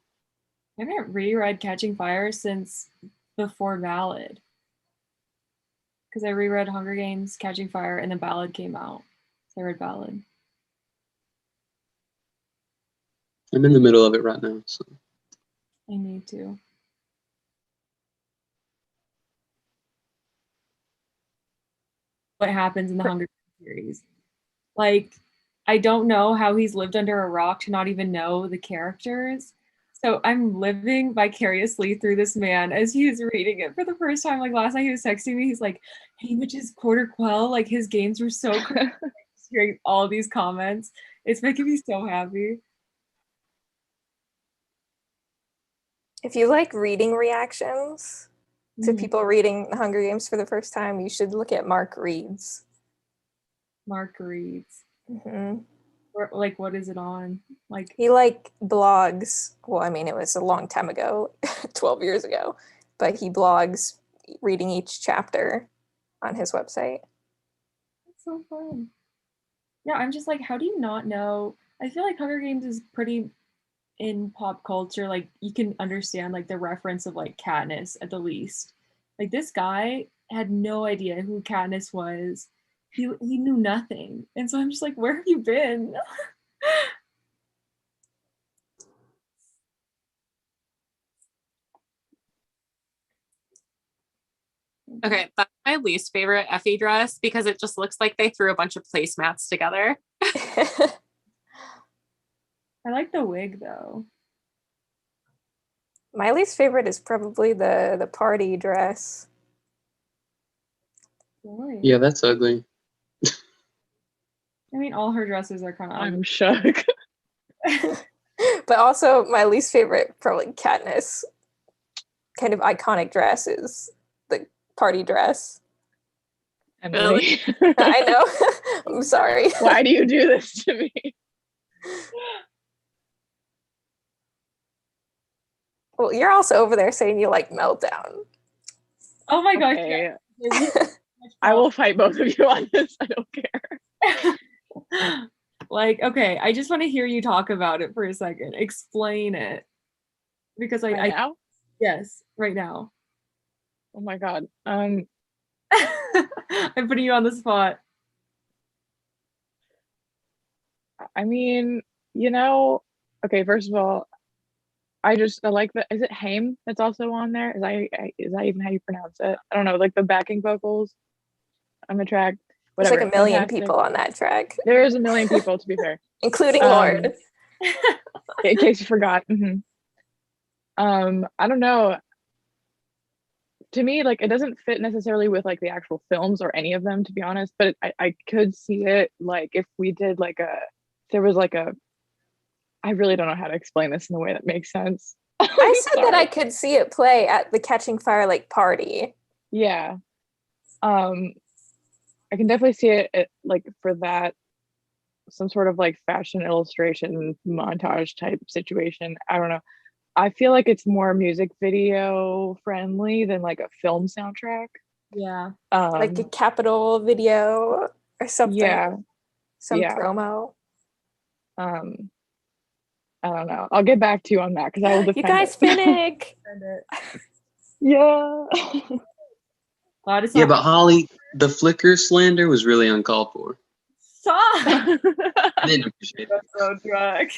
I haven't reread Catching Fire since before Ballad. Because I reread Hunger Games, Catching Fire, and then Ballad came out. So I read Ballad. I'm in the middle of it right now. So. I need to. What happens in the Hunger Games series? Like, I don't know how he's lived under a rock to not even know the characters. So I'm living vicariously through this man as he's reading it for the first time. Like last night he was texting me, he's like, hey, which is Quarter Quell? Like his games were so cool. Hearing all these comments. It's making me so happy. If you like reading reactions to people reading The Hunger Games for the first time, you should look at Mark Reads. Mark Reads. Mm-hmm. Or, like, what is it on? Like he like blogs. Well, I mean, it was a long time ago, 12 years ago, but he blogs reading each chapter on his website. That's so fun. Yeah, I'm just like, how do you not know? I feel like Hunger Games is pretty in pop culture. Like you can understand like the reference of like Katniss at the least. Like this guy had no idea who Katniss was. He knew nothing. And so I'm just like, where have you been? Okay, that's my least favorite Effie dress because it just looks like they threw a bunch of placemats together. I like the wig though. My least favorite is probably the party dress. Really? Yeah, that's ugly. I mean, all her dresses are kind of I'm shook. But also my least favorite, probably Katniss kind of iconic dress is the party dress. Emily. I know. I'm sorry. Why do you do this to me? Well, you're also over there saying you like Meltdown. Oh my gosh. Okay. I will fight both of you on this. I don't care. Like, okay, I just want to hear you talk about it for a second. Explain it. Because right now? Yes, right now. Oh my god. I'm putting you on the spot. I mean, you know, okay, first of all, I like the, is it Haim that's also on there? Is that even how you pronounce it? I don't know, like the backing vocals on the track. Whatever. There's like a million Fantastic. people on that track. There is a million people, to be fair. Including Lord. In case you forgot. Mm-hmm. I don't know. To me, like it doesn't fit necessarily with like the actual films or any of them, to be honest, but I could see it like if we did like there was like I really don't know how to explain this in a way that makes sense. I said that I could see it play at the Catching Fire like party. Yeah. I can definitely see it like for that, some sort of like fashion illustration montage type situation. I don't know. I feel like it's more music video friendly than like a film soundtrack. Yeah. Like a Capitol video or something. Yeah. Some promo. I don't know. I'll get back to you on that because I will defend you guys it. Yeah. Yeah, but Holly, the Flickr slander was really uncalled for. Stop! I didn't appreciate it. That's so drag.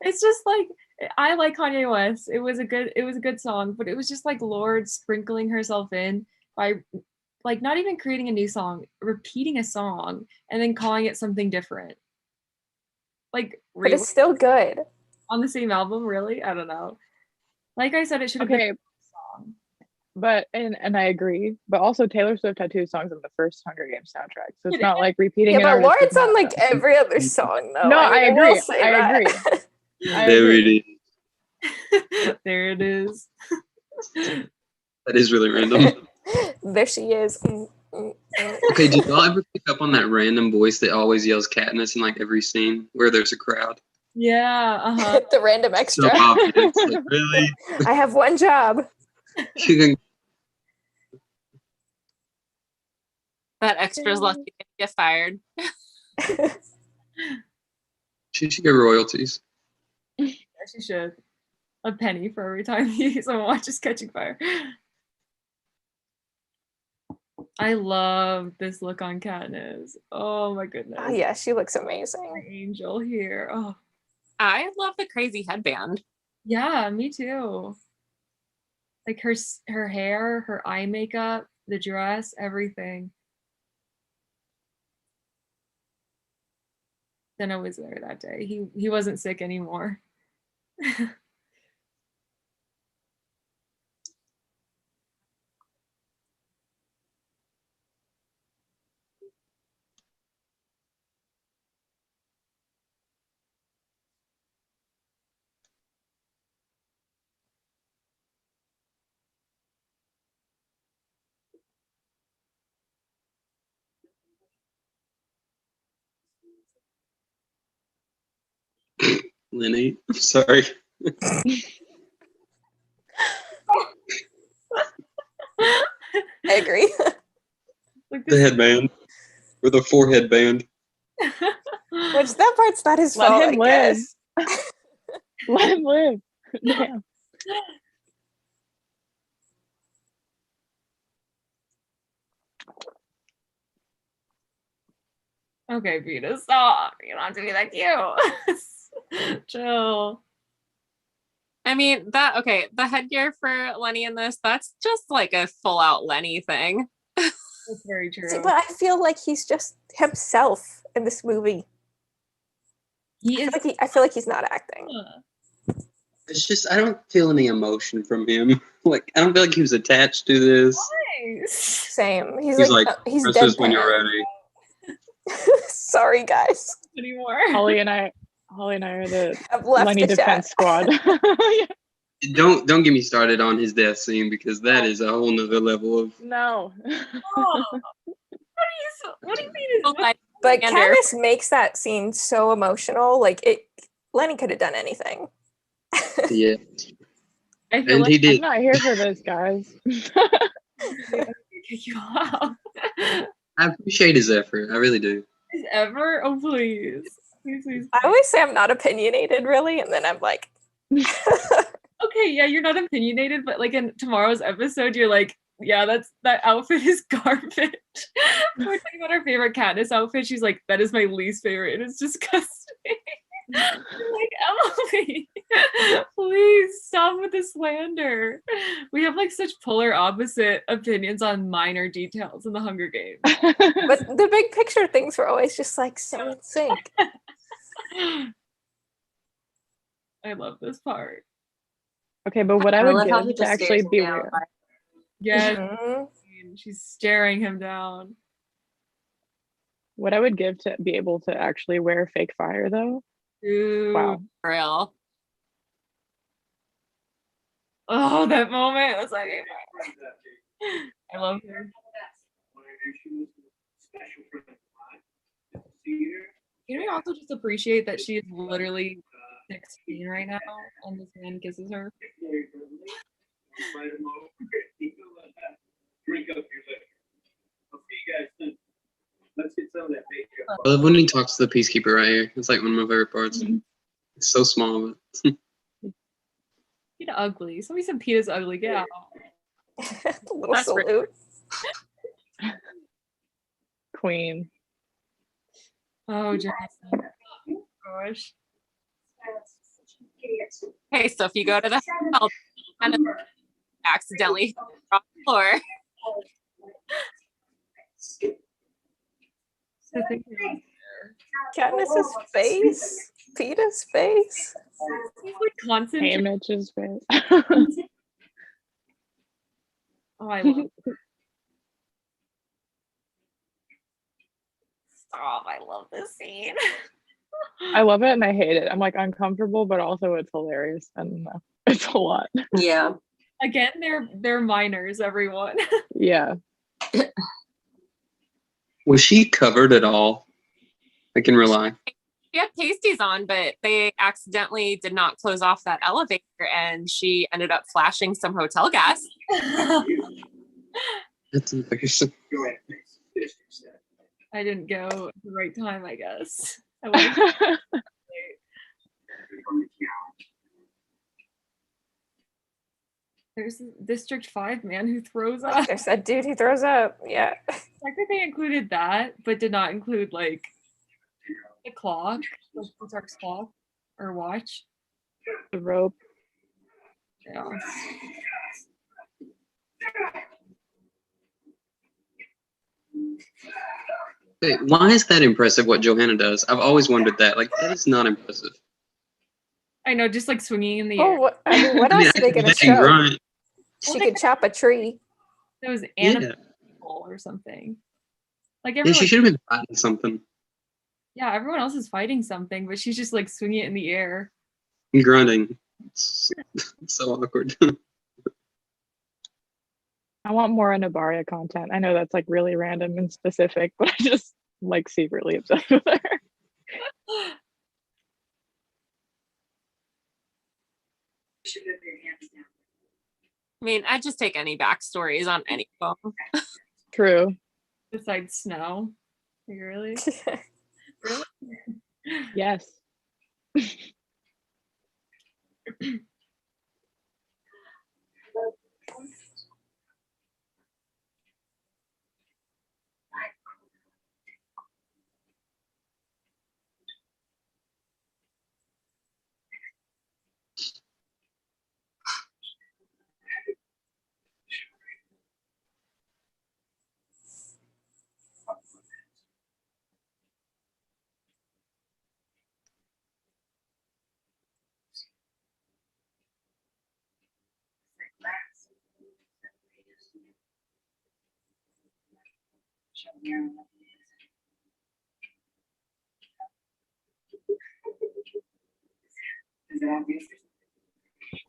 It's just like I like Kanye West. It was a good song, but it was just like Lorde sprinkling herself in by like not even creating a new song, repeating a song and then calling it something different. Like but it's still good. On the same album, really? I don't know. Like I said, it should have been a song. But and I agree. But also Taylor Swift had 2 songs on the first Hunger Games soundtrack, so it's not like repeating. Yeah, but Lorde's on like every other song, though. No, I agree. I agree. There it is. There it is. That is really random. There she is. Okay, did y'all ever pick up on that random voice that always yells Katniss in like every scene where there's a crowd? Yeah, the random extra. So obvious. Like, really? I have one job. That extra's lucky to get fired. She should get royalties. Yeah, she should. A penny for every time someone watches Catching Fire. I love this look on Katniss. Oh my goodness. Oh yeah, she looks amazing. My angel here. Oh, I love the crazy headband. yeah, me too. Like her hair, her eye makeup, the dress, everything. Senna was there that day. He wasn't sick anymore. Lenny, I'm sorry. I agree. The headband. Or the forehead band. Which that part's not his fault, I guess. Let him live. Damn. Okay, Peter, stop. You don't have to be that cute. Chill. I mean, the headgear for Lenny in this, that's just like a full out Lenny thing. That's very true. See, but I feel like he's just himself in this movie. I feel like he's not acting. It's just, I don't feel any emotion from him. Like, I don't feel like he was attached to this. Nice. Same. He's like he's press dead this when you're ready. Sorry, guys. Anymore. Holly and I are the I've left Lenny the defense squad. Don't get me started on his death scene, because that is a whole nother level of No. Oh, what do you mean? But Katniss makes that scene so emotional. Like Lenny could have done anything. yeah. I feel And like he did. I'm not here for this, guys. kick you out. I appreciate his effort. I really do. Ever? Oh, please. Please. I always say I'm not opinionated, really, and then I'm like, okay, yeah, you're not opinionated, but like in tomorrow's episode, you're like, yeah, that outfit is garbage. We're talking about our favorite Katniss outfit. She's like, that is my least favorite. It's disgusting. Like, Emily, please stop with the slander. We have like such polar opposite opinions on minor details in the Hunger Games. But the big picture things were always just like so in sync. I love this part. Okay, but what I would give to actually be weird. Yes, she's staring him down. What I would give to be able to actually wear fake fire, though. Ooh, wow. Real. Oh, that moment was like, I love her. Can we also just appreciate that she is literally 16 right now and this man kisses her? Drink up your liquor. I'll see you guys soon. Let's get some of that makeup. I love when he talks to the peacekeeper right here. It's like one of my favorite parts. It's so small, but Peeta ugly. Somebody said Peeta's ugly. Get out. Little salute. Queen. Oh, Jonathan. Gosh. Hey, so if you go to the hotel and accidentally drop the floor. Katniss's face, Peeta's face. He's like concentrating. Haymitch's face. Oh, I love it. Stop, I love this scene. I love it and I hate it. I'm like uncomfortable, but also it's hilarious and it's a lot. Yeah. Again, they're minors, everyone. Yeah. was she covered at all? Like in real life? She had pasties on, but they accidentally did not close off that elevator, and she ended up flashing some hotel gas. That's embarrassing. I didn't go at the right time, I guess. District 5 man who throws up. There's that dude who throws up. Yeah. I think they included that, but did not include like the clock, like Plutarch's clock or watch. The rope. Yeah. Wait, why is that impressive what Johanna does? I've always wondered that. Like, that is not impressive. I know, just like swinging in the air. What else are they gonna show? Grunt. She could chop a tree. It was animal or something. Like everyone, Yeah, she should have been fighting something. Yeah, everyone else is fighting something, but she's just like swinging it in the air. And grunting. It's so awkward. I want more Anabaria content. I know that's like really random and specific, but I just like secretly obsessed with her. I mean, I'd just take any backstories on any phone. True. Besides snow. Like, really? Really? Yes.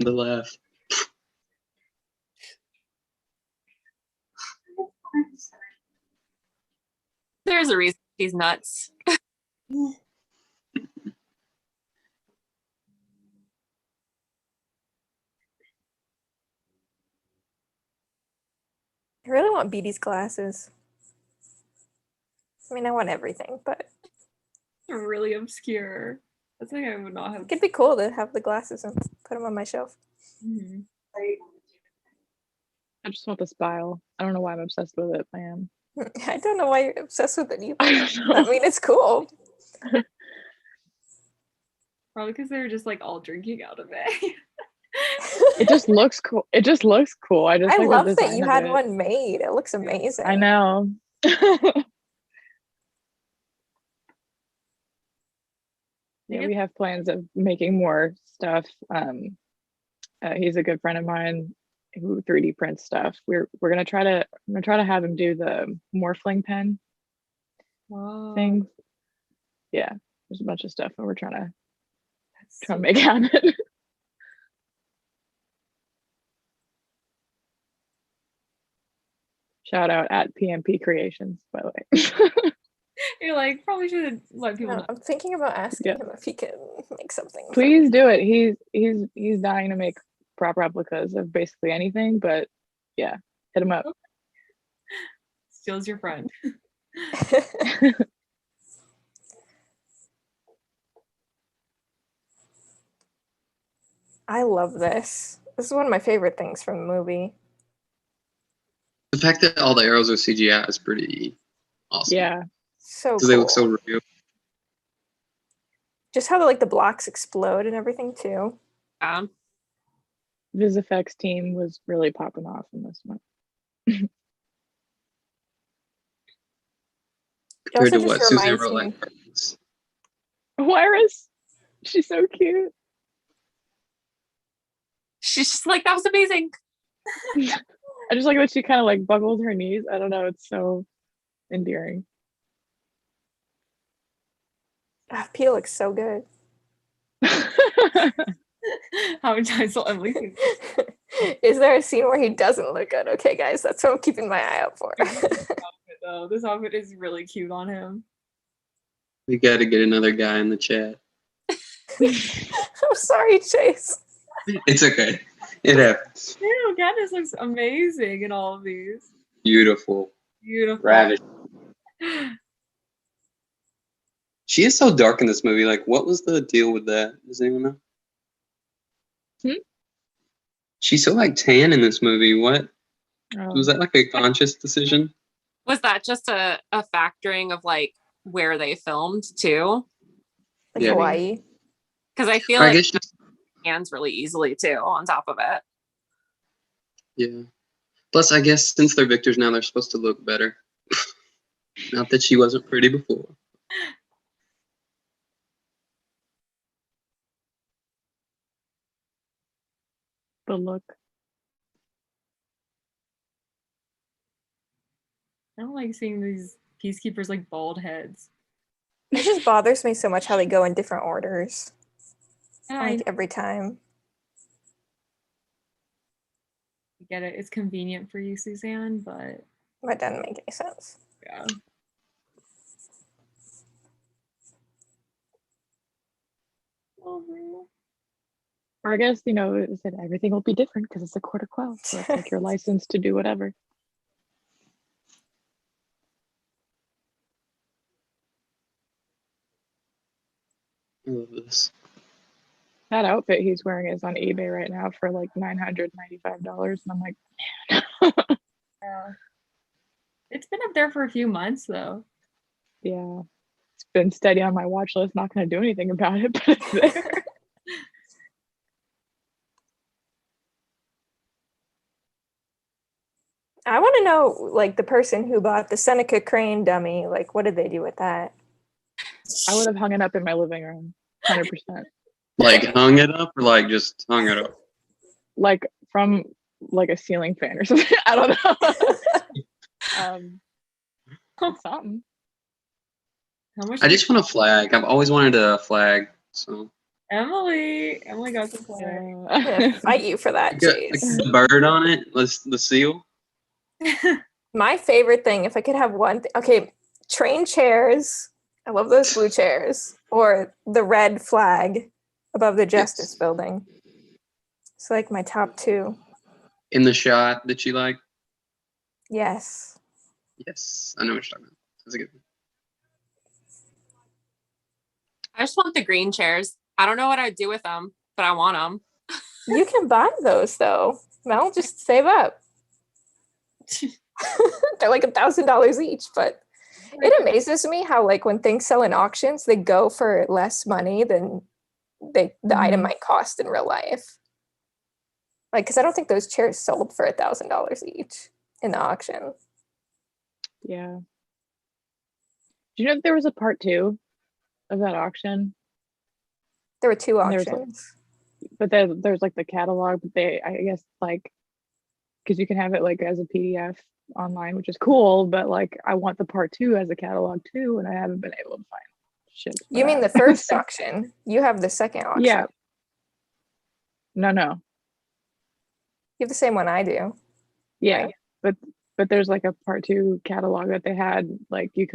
The laugh. There's a reason she's nuts. I really want Beatty's glasses. I mean, I want everything, but really obscure. That's like I would not have. It'd be cool to have the glasses and put them on my shelf. Mm-hmm. I just want the spile. I don't know why I'm obsessed with it. I am. I don't know why you're obsessed with it either. I mean, it's cool. Probably because they were just like all drinking out of it. It just looks cool. It just looks cool. I love that you had one made. It looks amazing. I know. Yeah, we have plans of making more stuff. He's a good friend of mine who 3D prints stuff. We're gonna try to have him do the Morphling pen things. Yeah, there's a bunch of stuff, and we're trying to make happen. Shout out at PMP Creations, by the way. You're like, probably should let people know. I'm thinking about asking him if he can make something. Please do it. He's dying to make prop replicas of basically anything, but yeah, hit him up. Steel's your friend. I love this. This is one of my favorite things from the movie. The fact that all the arrows are CGI is pretty awesome. Yeah. So cool. They look so real. Just how the blocks explode and everything too. VisFX team was really popping off in this one. Compared to what Susan wrote like. Iris, she's so cute. She's just like, that was amazing. I just like that she kind of like buckles her knees. I don't know. It's so endearing. Pia looks so good. How many times will Emily see this? Is there a scene where he doesn't look good? Okay, guys, that's what I'm keeping my eye out for. This outfit is really cute on him. We got to get another guy in the chat. I'm sorry, Chase. It's okay. It happens. Ew, Candace looks amazing in all of these. Beautiful. Beautiful. Ravishing. She is so dark in this movie. Like, what was the deal with that? Does anyone know? She's so like tan in this movie. What was Oh, that like a conscious decision? Was that just a factoring of like where they filmed too? Like Yeah. Hawaii. Because I feel I like guess just hands really easily too on top of it. yeah. Plus, I guess since they're victors now, they're supposed to look better. Not that she wasn't pretty before. the look. I don't like seeing these peacekeepers like bald heads. It just bothers me so much how they go in different orders. Yeah, Like every time. I get it. It's convenient for you, Suzanne, but That doesn't make any sense. yeah. Or I guess, it said everything will be different because it's a Quarter Quell. So it's like you're licensed to do whatever. I love this. That outfit he's wearing is on eBay right now for like $995. And I'm like, Yeah. It's been up there for a few months though. yeah, it's been steady on my watch list. Not going to do anything about it, but it's there. I want to know, like, the person who bought the Seneca crane dummy, like, what did they do with that? I would have hung it up in my living room, 100%. Like hung it up or like just hung it up? Like from like a ceiling fan or something. I don't know. Something. How much? I just want a flag. I've always wanted a flag. So Emily got the flag. I'm gonna fight you for that, jeez. the bird on it, the seal. My favorite thing, if I could have one, okay, train chairs. I love those blue chairs, or the red flag above the Justice Building. It's like my top two. In the shot that you like. Yes. Yes, I know what you're talking about. That's a good one. I just want the green chairs. I don't know what I'd do with them, but I want them. You can buy those though. Mel, just save up. They're like $1,000 each, but it amazes me how like when things sell in auctions, they go for less money than the item might cost in real life. Like, because I don't think those chairs sold for $1,000 each in the auction. Yeah. Do you know that there was a part 2 of that auction? There were 2 And auctions. but there's like the catalog, but I guess like, because you can have it like as a PDF online, which is cool, but like I want the part 2 as a catalog too, and I haven't been able to find shit. You mean the first auction? You have the second auction. Yeah. No. You have the same one I do. Yeah, right? but there's like a part 2 catalog that they had. Like you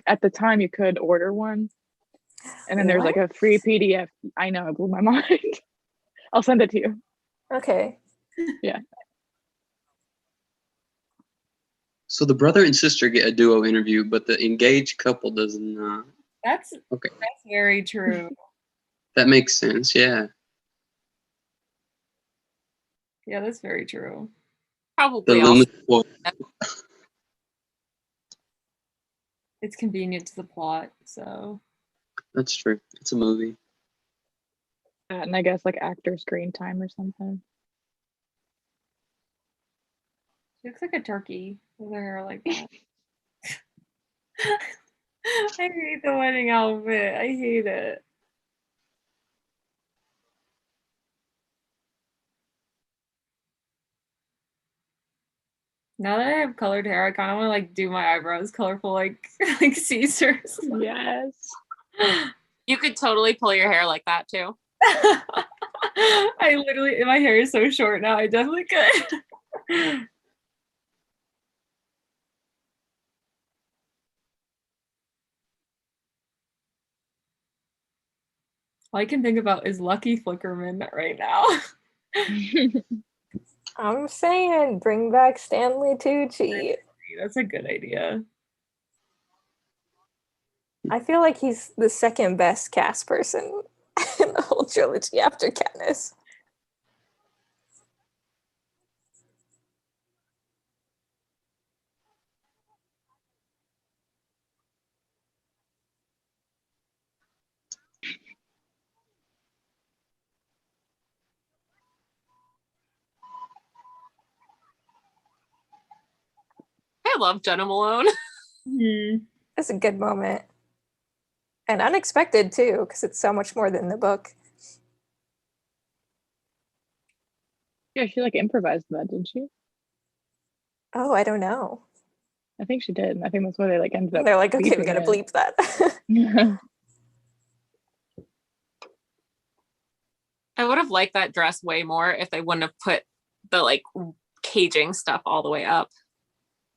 at the time you could order one, and then there's like a free PDF. I know, it blew my mind. I'll send it to you. Okay. Yeah. So the brother and sister get a duo interview, but the engaged couple does not. That's very true. That makes sense. Yeah. Yeah, that's very true. Probably it's convenient to the plot, so. That's true. It's a movie. And I guess like actor screen time or something. She looks like a turkey with her hair like that. I hate the wedding outfit. I hate it. Now that I have colored hair, I kind of want to like do my eyebrows colorful, like Caesar's. Yes. You could totally pull your hair like that too. I literally, my hair is so short now. I definitely could. All I can think about is Lucky Flickerman right now. I'm saying bring back Stanley Tucci. That's a good idea. I feel like he's the second best cast person in the whole trilogy after Katniss. love Jenna Malone. That's a good moment. And unexpected too, because it's so much more than the book. Yeah, she like improvised that, didn't she? Oh, I don't know. I think she did. And I think that's why they like ended up. They're like, okay, we gotta it. bleep that. I would have liked that dress way more if they wouldn't have put the like caging stuff all the way up.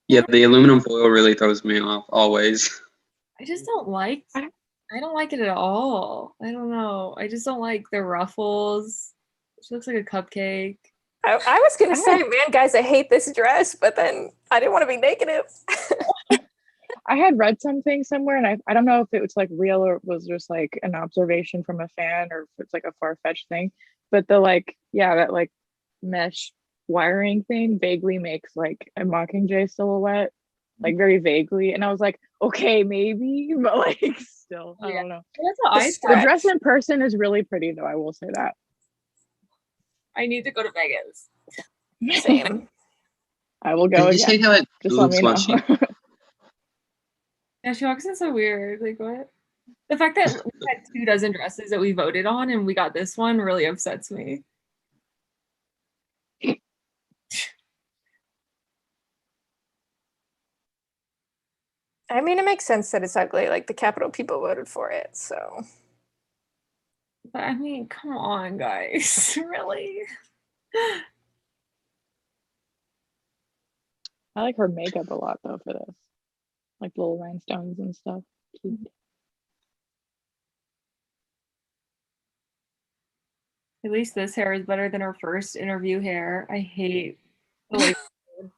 Yeah, the aluminum foil really throws me off always. I just don't like I don't like it at all. I don't know. I just don't like the ruffles. She looks like a cupcake. I was gonna say, man, guys, I hate this dress, but then I didn't want to be negative. I had read something somewhere, and I don't know if it was like real or it was just like an observation from a fan or if it's like a far-fetched thing, but the like, yeah, that like mesh wiring thing vaguely makes like a Mockingjay silhouette, like very vaguely, and I was like, okay, maybe, but like still, I don't know. That's what The dress in person is really pretty, though. I will say that. I need to go to Vegas. Same. I will go Did you again. see how it Just let me know. Yeah, she walks in so weird. Like, what? The fact that we had 2 dozen dresses that we voted on and we got this one really upsets me. I mean, it makes sense that it's ugly. Like, the Capitol people voted for it, so. But I mean, come on, guys. Really? I like her makeup a lot, though, for this. Like little rhinestones and stuff. Cute. At least this hair is better than her first interview hair. I hate the like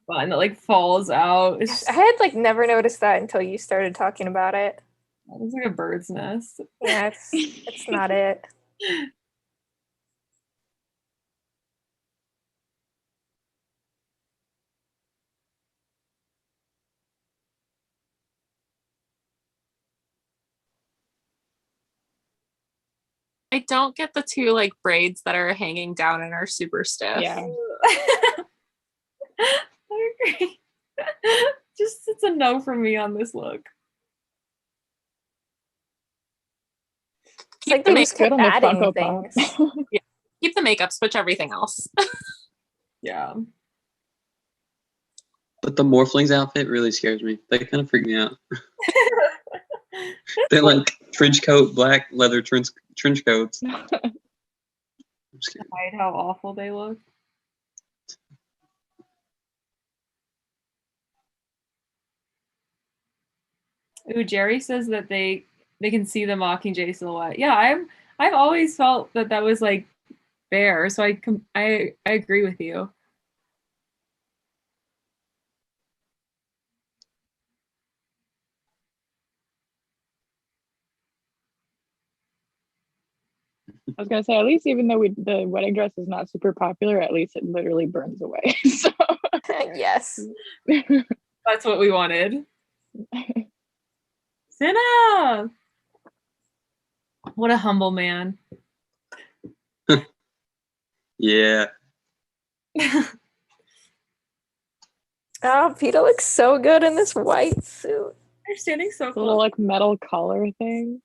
bun that like falls out. I had like never noticed that until you started talking about it. It looks like a bird's nest. Yeah, it's not it. I don't get the 2 like braids that are hanging down and are super stiff. Yeah. I agree. Just it's a no from me on this look. It's like they just kept adding things. Yeah. Keep the makeup, switch everything else. Yeah. But the Morphlings outfit really scares me. They kind of freak me out. They're like trench coat, black leather trench coats. Hide how awful they look. Ooh, Jerry says that they can see the Mockingjay silhouette. Yeah, I've always felt that was like fair, so I agree with you. I was gonna say, at least even though the wedding dress is not super popular, at least it literally burns away. So yes. That's what we wanted. Senna! What a humble man. Yeah. Oh, Peter looks so good in this white suit. They're standing so close. Little like metal collar thing.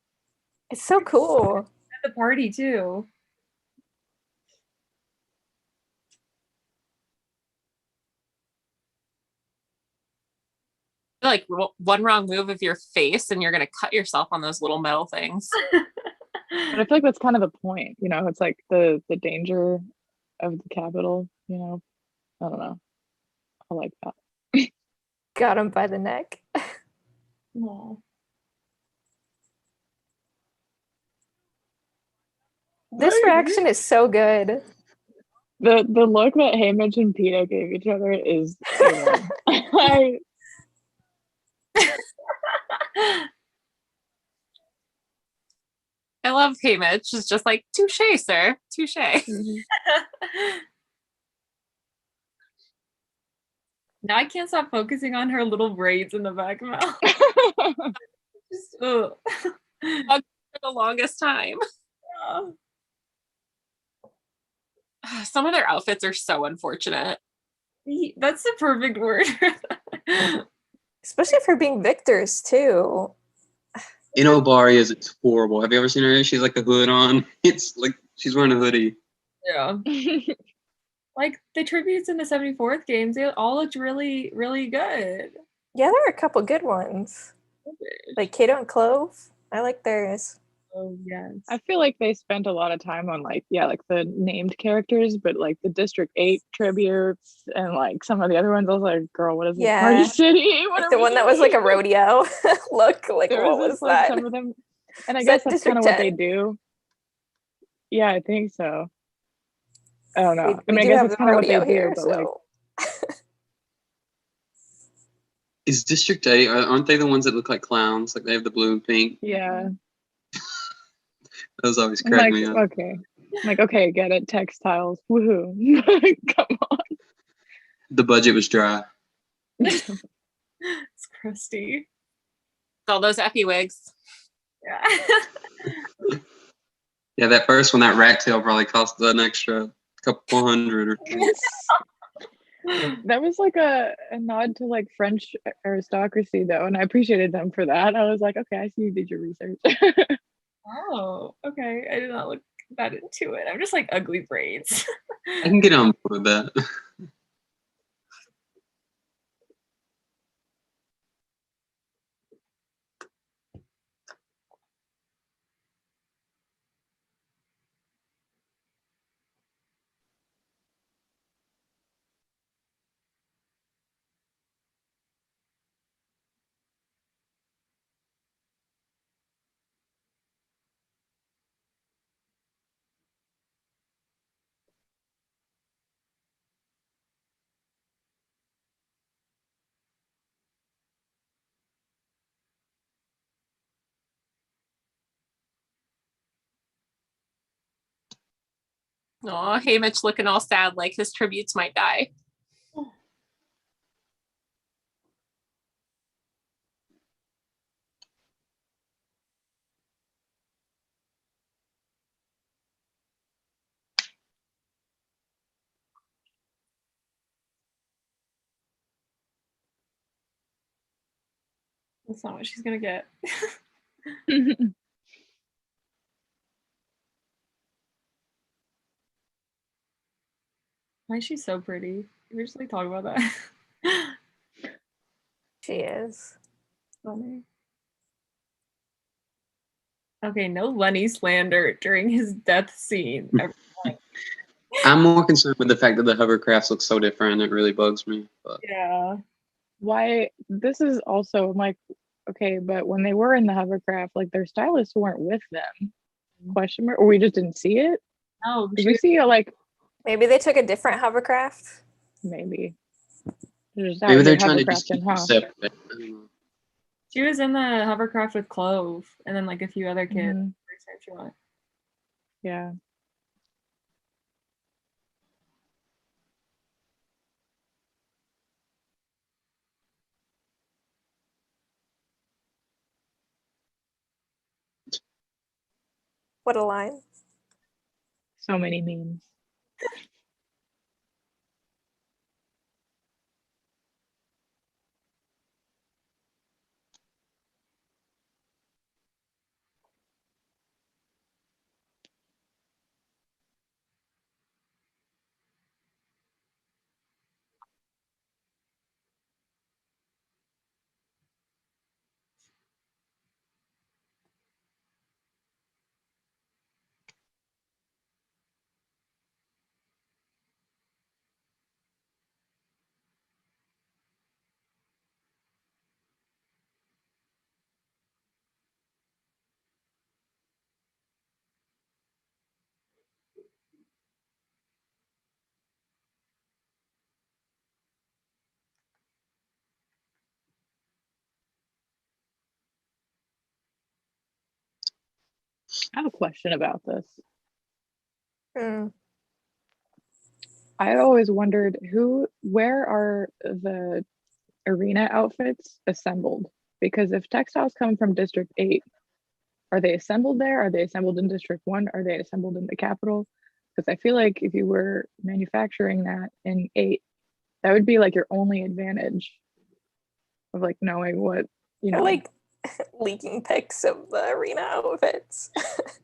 It's so cool. At the party too. Like one wrong move of your face and you're gonna cut yourself on those little metal things. But I feel like that's kind of the point, you know, it's like the danger of the Capitol, you know. I don't know. I like that. Got him by the neck. Aww. This reaction is so good. The look that Hamish and Peter gave each other is I love Hamish. It's just like, touche, sir. Touche. Now I can't stop focusing on her little braids in the back mouth. Just, for the longest time. Some of their outfits are so unfortunate. That's the perfect word. Especially for being victors too. In Obaria's, it's horrible. Have you ever seen her? She's like a hood on. It's like she's wearing a hoodie. Yeah. Like the tributes in the 74th games, they all looked really, really good. Yeah, there are a couple good ones. Like Kato and Clove. I like theirs. Oh yes. I feel like they spent a lot of time on like the named characters, but like the District 8 tributes and like some of the other ones, I was like, girl, what is this Party City? What like the one that was like a rodeo look. Like there what was like that? some of them, and I Is guess that that's kind of District what they 10? do. Yeah, I think so. I don't know. We I do guess have that's the kind of what they rodeo do, here, but so. like Is District 8, aren't they the ones that look like clowns? Like they have the blue and pink? yeah. Those always I'm crack like, me up. okay. I'm like, okay, get it. Textiles. Woohoo. Come on. The budget was dry. It's crusty. All those Effie wigs. Yeah. Yeah, that first one, that rat tail probably cost an extra couple $100 or something. That was like a nod to like French aristocracy though, and I appreciated them for that. I was like, okay, I see you did your research. Oh, okay. I did not look that into it. I'm just like ugly braids. I can get on board with that. Oh, Haymitch looking all sad like his tributes might die. That's not what she's gonna get. Why is she so pretty? Can we just like talk about that? She is. Funny. Okay, no Lenny slander during his death scene. I'm more concerned with the fact that the hovercrafts look so different. It really bugs me. But. Yeah. Why? This is also like, okay, but when they were in the hovercraft, like their stylists weren't with them. Question mark? Or we just didn't see it? No, did we see like maybe they took a different hovercraft? Maybe. Maybe they're trying to just keep them separate. She was in the hovercraft with Clove and then like a few other kids. Yeah. What a line. So many memes. I have a question about this. I always wondered where are the arena outfits assembled? Because if textiles come from District 8, are they assembled there? Are they assembled in District 1? Are they assembled in the capital? Because I feel like if you were manufacturing that in 8, that would be like your only advantage. of like knowing what, you know, like leaking pics of the arena outfits.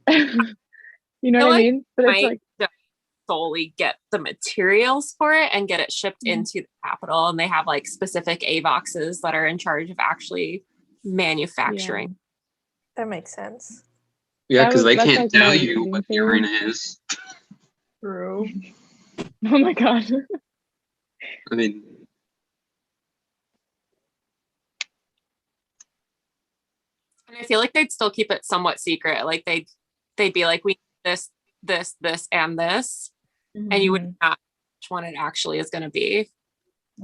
You know what I mean? But it's like solely get the materials for it and get it shipped into the Capitol, and they have like specific AVOXs that are in charge of actually manufacturing. Yeah. That makes sense. Yeah, because they can't tell you what the arena is. True. Oh my god. I mean, and I feel like they'd still keep it somewhat secret. Like they'd be like, we need this, and this, and you would not know which one it actually is going to be.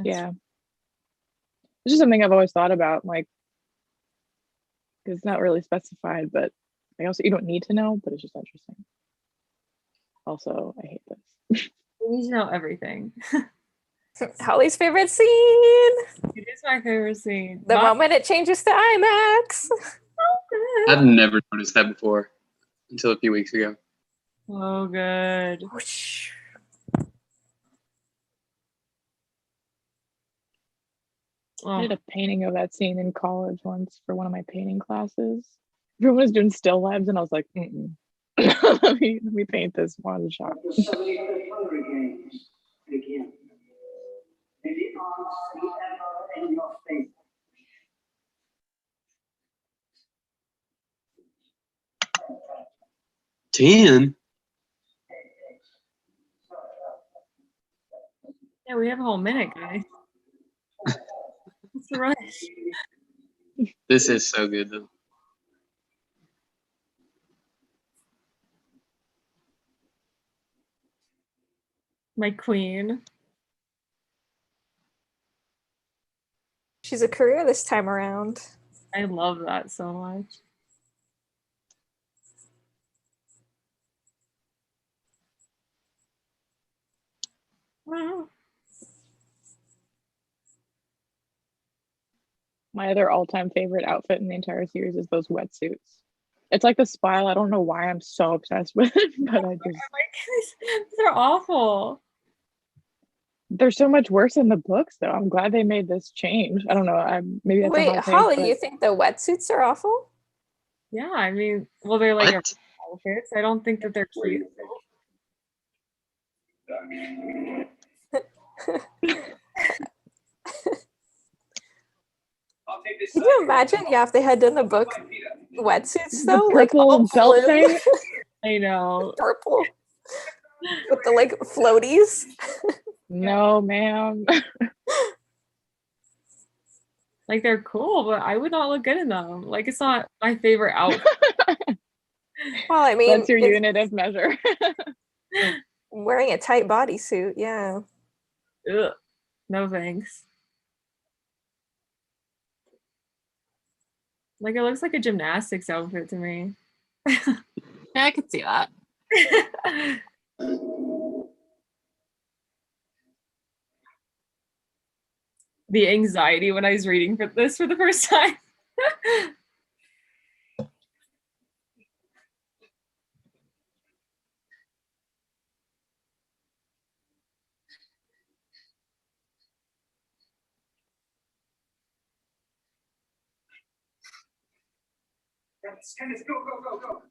Yeah, it's just something I've always thought about, like, because it's not really specified, but I also, you don't need to know, but it's just interesting. Also, I hate this. We need to know everything. Holly's favorite scene. It is my favorite scene. The moment it changes to IMAX. I've never noticed that before until a few weeks ago. Oh, good. I did a painting of that scene in college once for one of my painting classes. Everyone was doing still lives, and I was like, let me paint this one shot. Ten? Yeah, we have a whole minute, guys. What's the rush? This is so good, though. My queen. She's a career this time around. I love that so much. Wow. My other all-time favorite outfit in the entire series is those wetsuits. It's like the spile. I don't know why I'm so obsessed with it, but I just... They're awful. They're so much worse in the books, though. I'm glad they made this change. I don't know. Maybe that's Wait, a hot take, Holly, but... you think the wetsuits are awful? Yeah, I mean, well, they're like outfits. I don't think that they're cute. Can you imagine? Yeah, if they had done the book wetsuits though, the like all belt blue. thing. I know. Purple. With the like floaties. No, ma'am. Like they're cool, but I would not look good in them. Like it's not my favorite outfit. Well, I mean, that's your unit of measure. Wearing a tight bodysuit, yeah. Ugh. No thanks. Like it looks like a gymnastics outfit to me. Yeah, I could see that. The anxiety when I was reading for this for the first time. Tennis, go, go, go, go.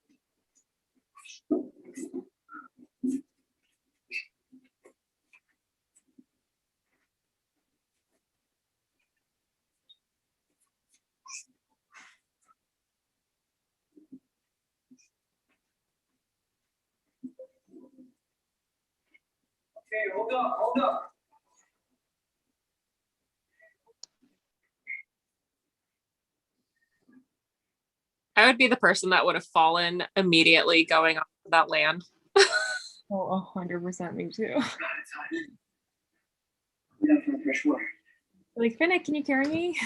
Okay, hold up, hold up. I would be the person that would have fallen immediately going off of that land. Oh, 100% me too. Fresh water. Like, Finnick, can you carry me?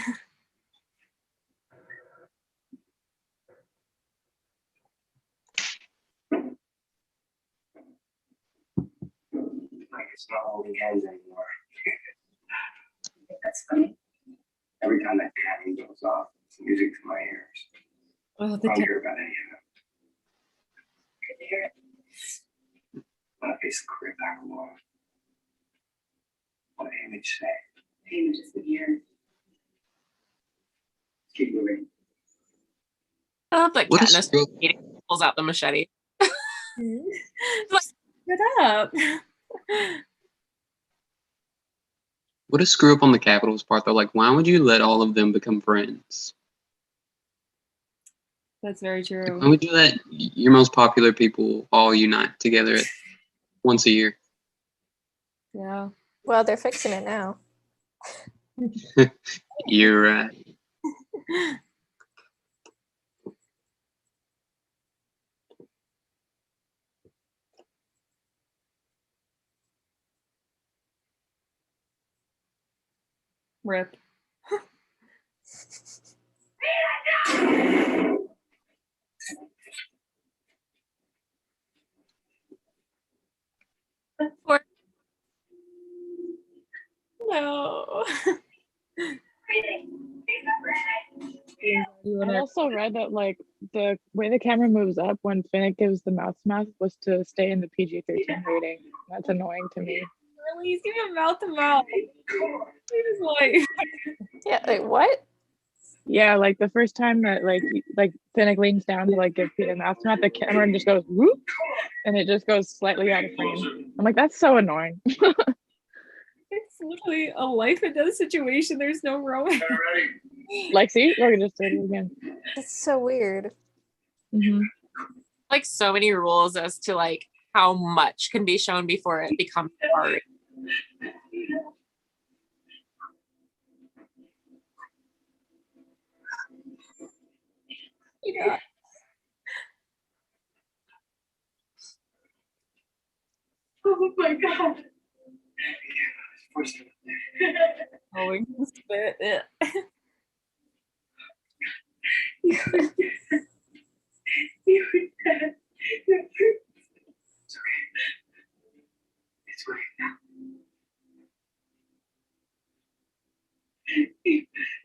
Like it's not holding hands anymore. That's funny. Every time that cannon goes off, it's music to my ears. Oh, I don't care about any of it. Can you hear it? When I face the career back along. What did Image say? Image is the ear. Keep moving. I love that Katniss pulls out the machete. Get up. What a screw up on the Capitol's part, though. Like, why would you let all of them become friends? That's very true. Like, why would you let your most popular people all unite together once a year? Yeah. Well, they're fixing it now. You're right. Rip. No. I also read that like the way the camera moves up when Finnick gives the mouth to mouth was to stay in the PG-13 rating. That's annoying to me. Really? He's giving a mouth to mouth. Yeah, like what? Yeah, like the first time that like Finnick leans down to like give Peter mouth to mouth, the camera just goes whoop, and it just goes slightly out of frame. I'm like, that's so annoying. It's literally a life and death situation. There's no romance. Like, see, look, I just did it again. That's so weird. Mm-hmm. Like so many rules as to like how much can be shown before it becomes hard. Yeah. Oh my god. Oh, we can spit it.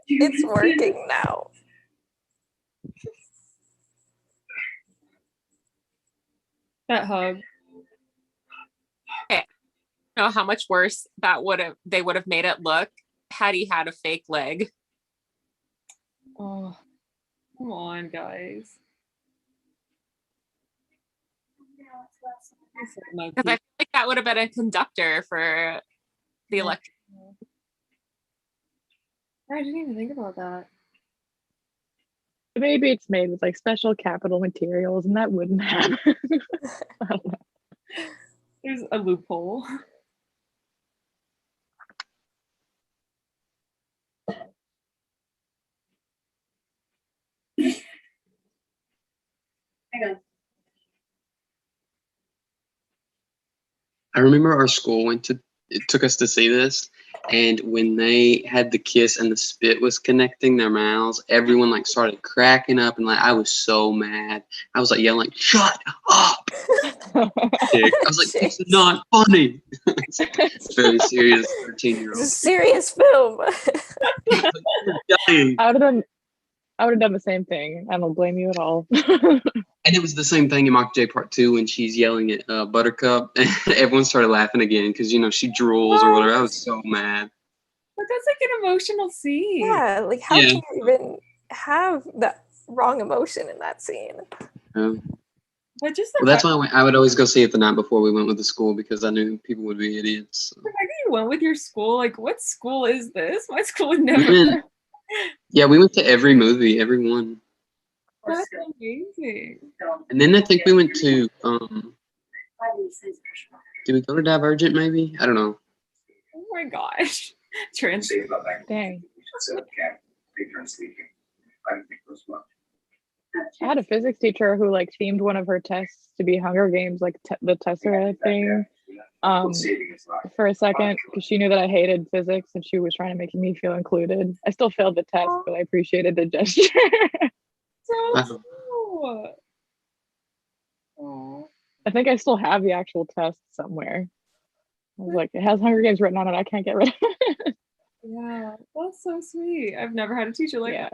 It's working now. It's working now. That hug. Okay. You know how much worse that they would have made it look had he had a fake leg. Oh, come on, guys. Because I feel like that would have been a conductor for the electric. I didn't even think about that. Maybe it's made with like special capital materials, and that wouldn't happen. There's a loophole. Hang on. I remember our school it took us to see this, and when they had the kiss and the spit was connecting their mouths, everyone like started cracking up, and like I was so mad. I was like yelling, like, "Shut up!" I was like, "It's not funny." It's very serious 13-year-old. It's a serious film. I would have done the same thing. I don't blame you at all. And it was the same thing in Mockingjay Part 2 when she's yelling at Buttercup, and everyone started laughing again because, you know, she drools or whatever. I was so mad. But that's like an emotional scene. Yeah, like how can you even have that wrong emotion in that scene? But just well, that's why I would always go see it the night before we went with the school, because I knew people would be idiots. So. The fact that you went with your school, like, what school is this? My school would never. We went to every movie, every one. That's amazing. And then I think we went to, did we go to Divergent maybe? I don't know. Oh my gosh. Dang. I had a physics teacher who like themed one of her tests to be Hunger Games, like the Tessera thing, for a second, because she knew that I hated physics and she was trying to make me feel included. I still failed the test, but I appreciated the gesture. So cool. Oh. I think I still have the actual test somewhere. I was like, it has Hunger Games written on it. I can't get rid of it. Yeah, that's so sweet. I've never had a teacher like that.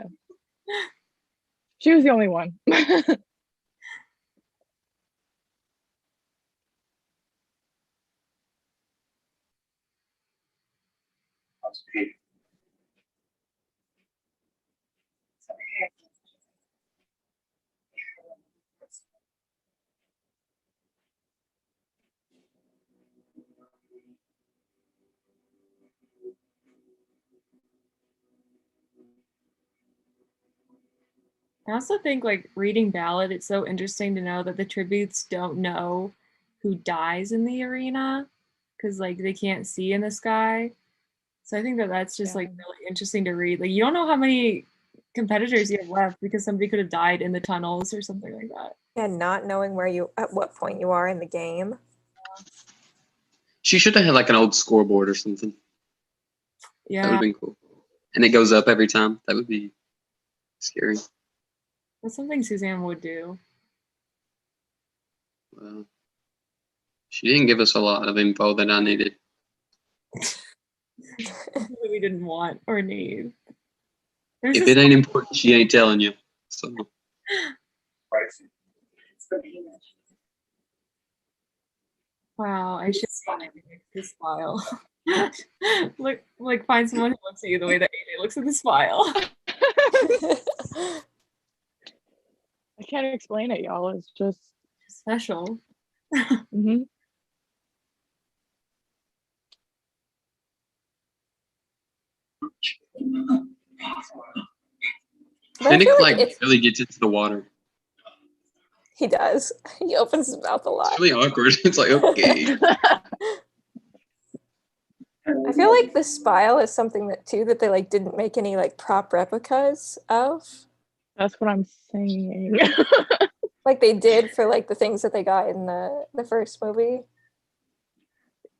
She was the only one. I also think like reading Ballad, it's so interesting to know that the tributes don't know who dies in the arena because like they can't see in the sky. So I think that that's just like really interesting to read. Like you don't know how many competitors you have left because somebody could have died in the tunnels or something like that. And not knowing where you at what point you are in the game. She should have had like an old scoreboard or something. Yeah. That would have been cool. And it goes up every time. That would be scary. That's something Suzanne would do. Well, she didn't give us a lot of info that I needed. That we didn't want or need. If it ain't important, she ain't telling you. So. Wow, I should find this file. Look, like find someone who looks at you the way that AJ looks at this file. I can't explain it, y'all. It's just special. Mm-hmm. Finnick like really gets into the water. He does. He opens his mouth a lot. It's really awkward. It's like, okay. I feel like the spile is something that too that they like didn't make any like prop replicas of. That's what I'm saying. Like they did for like the things that they got in the first movie.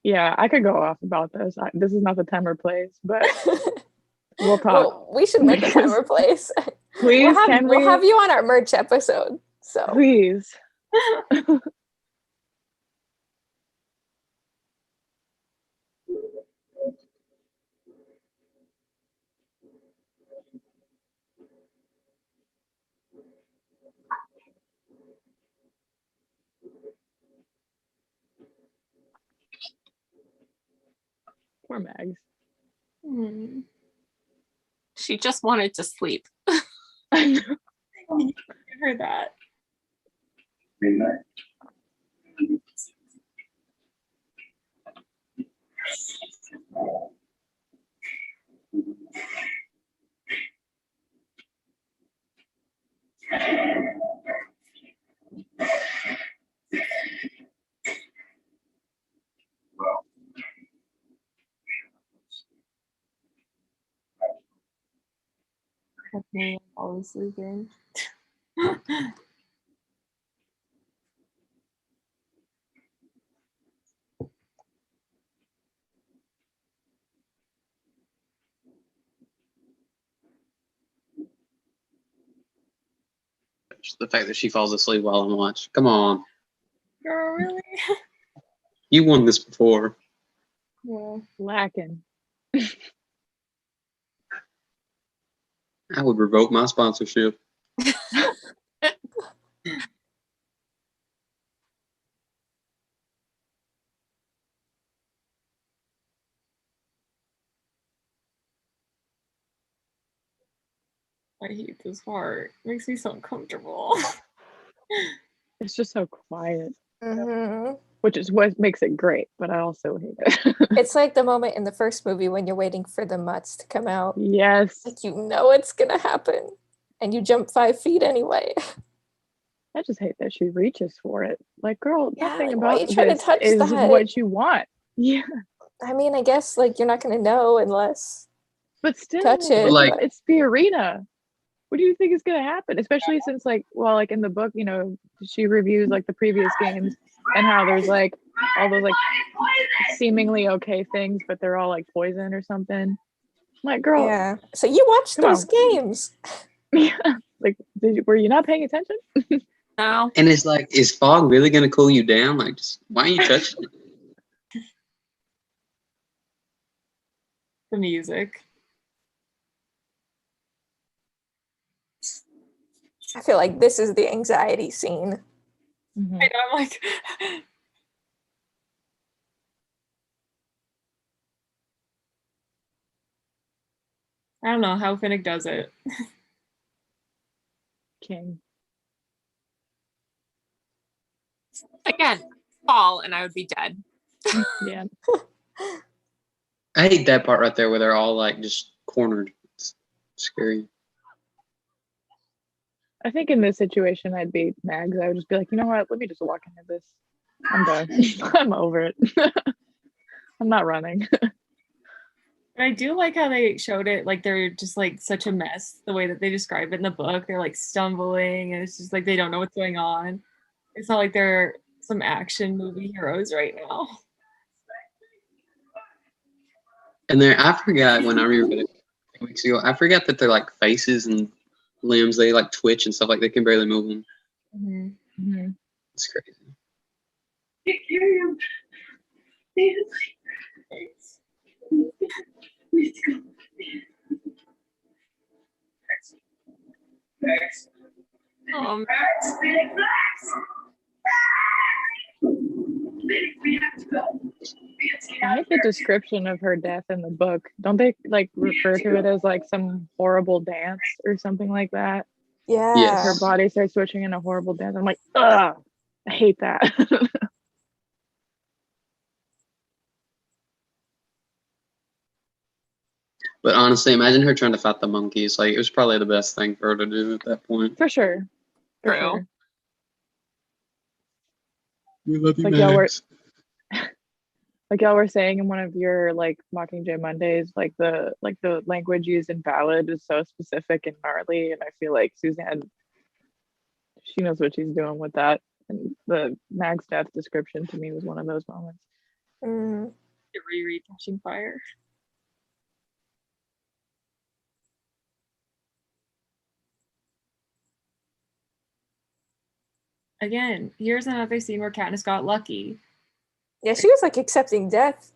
Yeah, I could go off about this. This is not the time or place, but we'll talk. Well, we should make a time or place. Please, we'll have you on our merch episode. So please. Poor Mags. She just wanted to sleep. I know. I heard that. Midnight. Definitely always sleeping. The fact that she falls asleep while I'm watching. Come on. Girl, really? You won this before. Yeah. Lacking. I would revoke my sponsorship. I hate this part. It makes me so uncomfortable. It's just so quiet. Mm-hmm. Which is what makes it great, but I also hate it. It's like the moment in the first movie when you're waiting for the mutts to come out. Yes. Like you know it's gonna happen. And you jump 5 feet anyway. I just hate that she reaches for it. Like, girl, nothing like, about why you trying this to touch is that? what you want. Yeah. I mean, I guess like you're not gonna know unless but still touch it. Like it's the arena. What do you think is gonna happen? Especially since like in the book, she reviews like the previous games and how there's like all those like seemingly okay things, but they're all like poison or something. I'm like, girl. Yeah. So you watched those games. Yeah. Like, were you not paying attention? No. And it's like, is fog really gonna cool you down? Like, just why are you touching it? The music. I feel like this is the anxiety scene. Mm-hmm. And I'm like, I don't know how Finnick does it. King. Again, fall and I would be dead. Yeah. I hate that part right there where they're all like just cornered. It's scary. I think in this situation, I'd be Mags. I would just be like, you know what? Let me just walk into this. I'm done. I'm over it. I'm not running. I do like how they showed it, like they're just like such a mess, the way that they describe it in the book. They're like stumbling and it's just like they don't know what's going on. It's not like they're some action movie heroes right now. And there, I forgot when I reread it a few weeks ago, I forgot that their like faces and limbs, they like twitch and stuff, like they can barely move them. Mm-hmm. Mm-hmm. It's crazy. Let's go. Max. Max. We have to go. I hate the description of her death in the book. Don't they like refer to it as like some horrible dance or something like that? Yeah. Yes. Her body starts switching in a horrible dance. I'm like, ugh, I hate that. But honestly, imagine her trying to fight the monkeys. Like, it was probably the best thing for her to do at that point. For sure. For True. sure. We love you, Like Max. y'all were saying in one of your like Mockingjay Mondays, like the language used in Ballad is so specific and gnarly, and I feel like Suzanne, she knows what she's doing with that. And the Mag's death description to me was one of those moments. Mm. To reread Catching Fire. Again, here's another scene where Katniss got lucky. Yeah, she was like accepting death,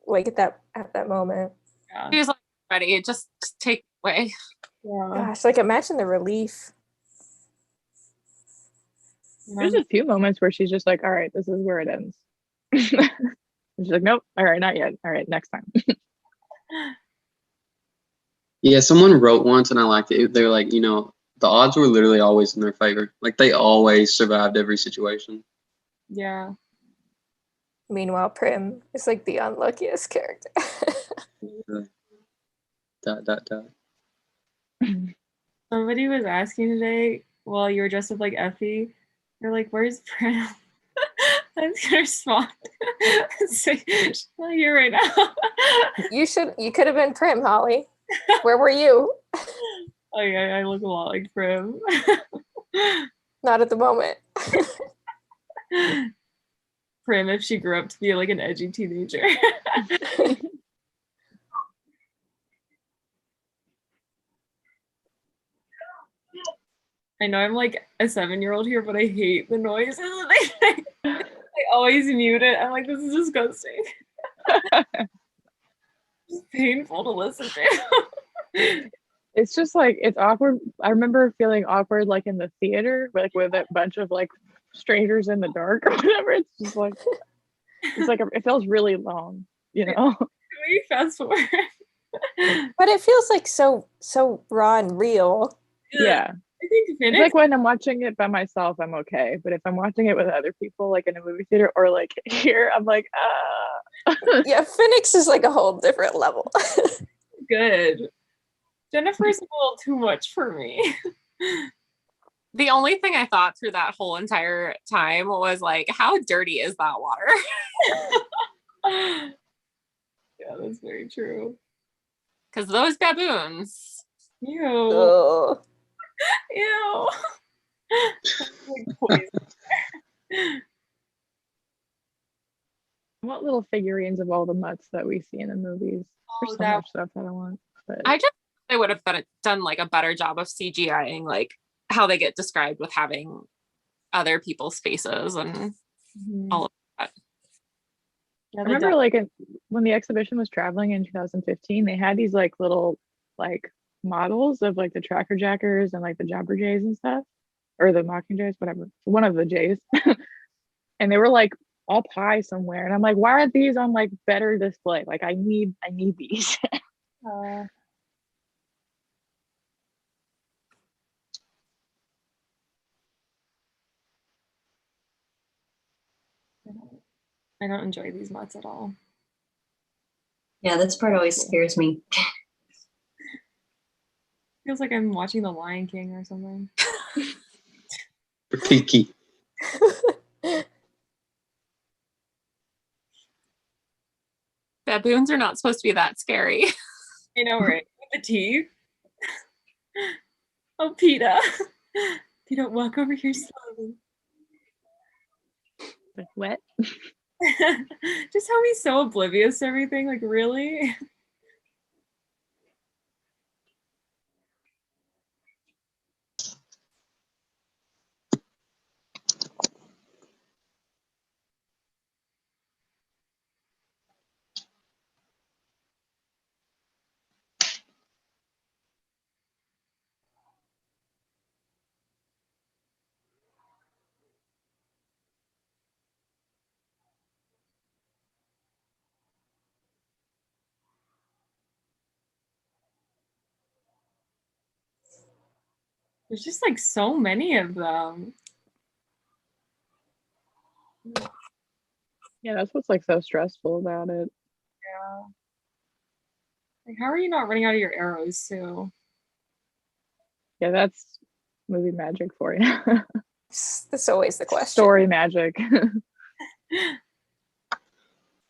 like at that moment. Yeah. She was like, ready, just take away. Yeah. Gosh, like imagine the relief. There's a few moments where she's just like, all right, this is where it ends. She's like, nope, all right, not yet. All right, next time. Yeah, someone wrote once and I liked it. They were like, you know, the odds were literally always in their favor. Like, they always survived every situation. Yeah. Meanwhile, Prim is like the unluckiest character. Dot. Somebody was asking today while you were dressed up like Effie, they're like, where's Prim? I was gonna respond. Say, she's not here right now. You could have been Prim, Holly. Where were you? Oh yeah, I look a lot like Prim. Not at the moment. Prim if she grew up to be like an edgy teenager. I know I'm like a 7-year-old here, but I hate the noises. I always mute it. I'm like, this is disgusting. It's painful to listen to. It's just like, it's awkward. I remember feeling awkward like in the theater, like with a bunch of like strangers in the dark or whatever. It's just like, it feels really long, you know? Can we fast forward? But it feels like so raw and real. Yeah. I think it's like when I'm watching it by myself, I'm okay. But if I'm watching it with other people, like in a movie theater or like here, I'm like, Yeah, Phoenix is like a whole different level. Good. Jennifer's a little too much for me. The only thing I thought through that whole entire time was like, how dirty is that water? Yeah, that's very true. Because those baboons. Ew. Oh. Ew. Like I want little figurines of all the mutts that we see in the movies. There's so much stuff that I want. But They would have done like a better job of CGIing like how they get described with having other people's faces and all of that. Yeah, I remember like when the exhibition was traveling in 2015, they had these like little like models of like the Tracker Jackers and like the Jabberjays and stuff, or the Mockingjays, whatever, one of the Jays. And they were like up high somewhere, and I'm like, why aren't these on like better display? Like I need these. I don't enjoy these mutts at all. Yeah, this part always scares me. Feels like I'm watching The Lion King or something. Rafiki. Baboons are not supposed to be that scary. You know, right? With the teeth. Oh, PETA. PETA, walk over here slowly. Like, what? Just how he's so oblivious to everything. Like, really? There's just like so many of them. Yeah, that's what's like so stressful about it. Yeah. Like, how are you not running out of your arrows too? Yeah, that's movie magic for you. That's always the question. Story magic.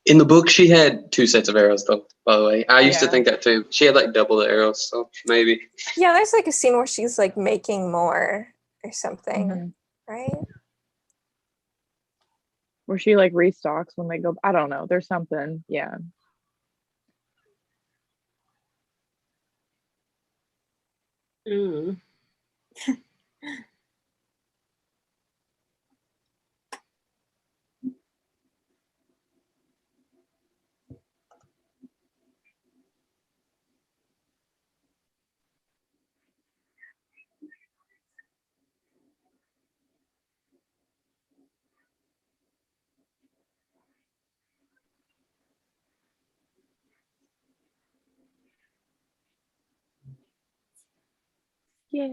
In the book, she had 2 sets of arrows, though, by the way. I used to think that too. She had like double the arrows, so maybe. Yeah, there's like a scene where she's like making more or something, right? Where she like restocks when they go. I don't know. There's something. Yeah. Ooh. Yeah.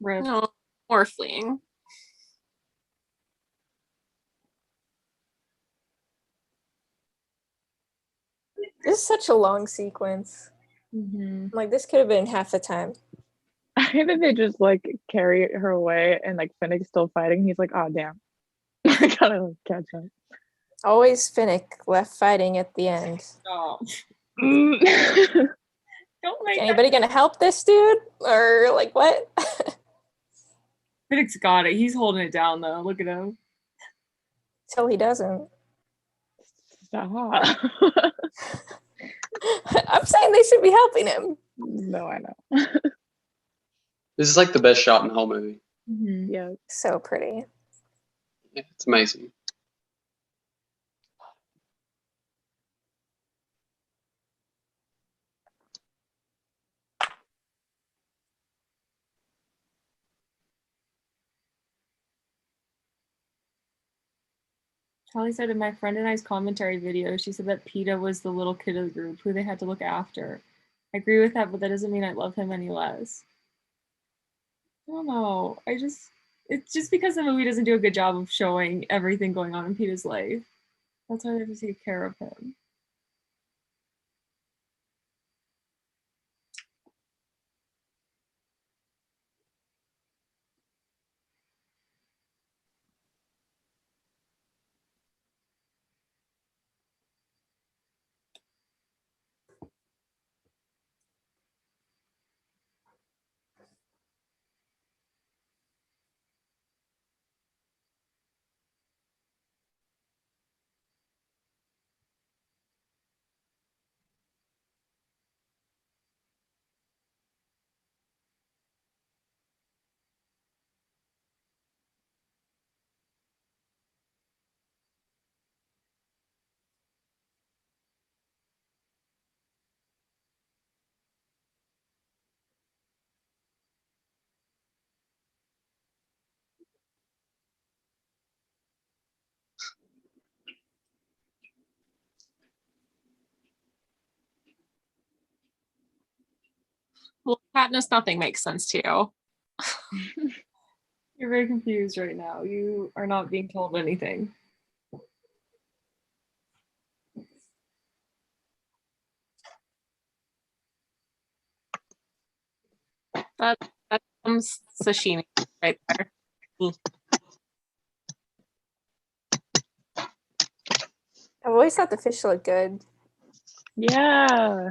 No, more fleeing. This is such a long sequence. Like, this could have been half the time. I think they just like carry her away and like Finnick's still fighting. He's like, oh damn. I gotta like, catch up. Always Finnick left fighting at the end. Oh. Don't make anybody gonna help this dude? Or like what? Finnick's got it. He's holding it down though. Look at him. Till he doesn't. Stop. I'm saying they should be helping him. No, I know. This is like the best shot in the whole movie. Yeah. So pretty. Yeah, it's amazing. Charlie said in my friend and I's commentary video, she said that PETA was the little kid of the group who they had to look after. I agree with that, but that doesn't mean I love him any less. I don't know. It's just because the movie doesn't do a good job of showing everything going on in PETA's life. That's why they have to take care of him. Well, Katniss, nothing makes sense to you. You're very confused right now. You are not being told anything. That Sashimi right there. I've always thought the fish looked good. Yeah.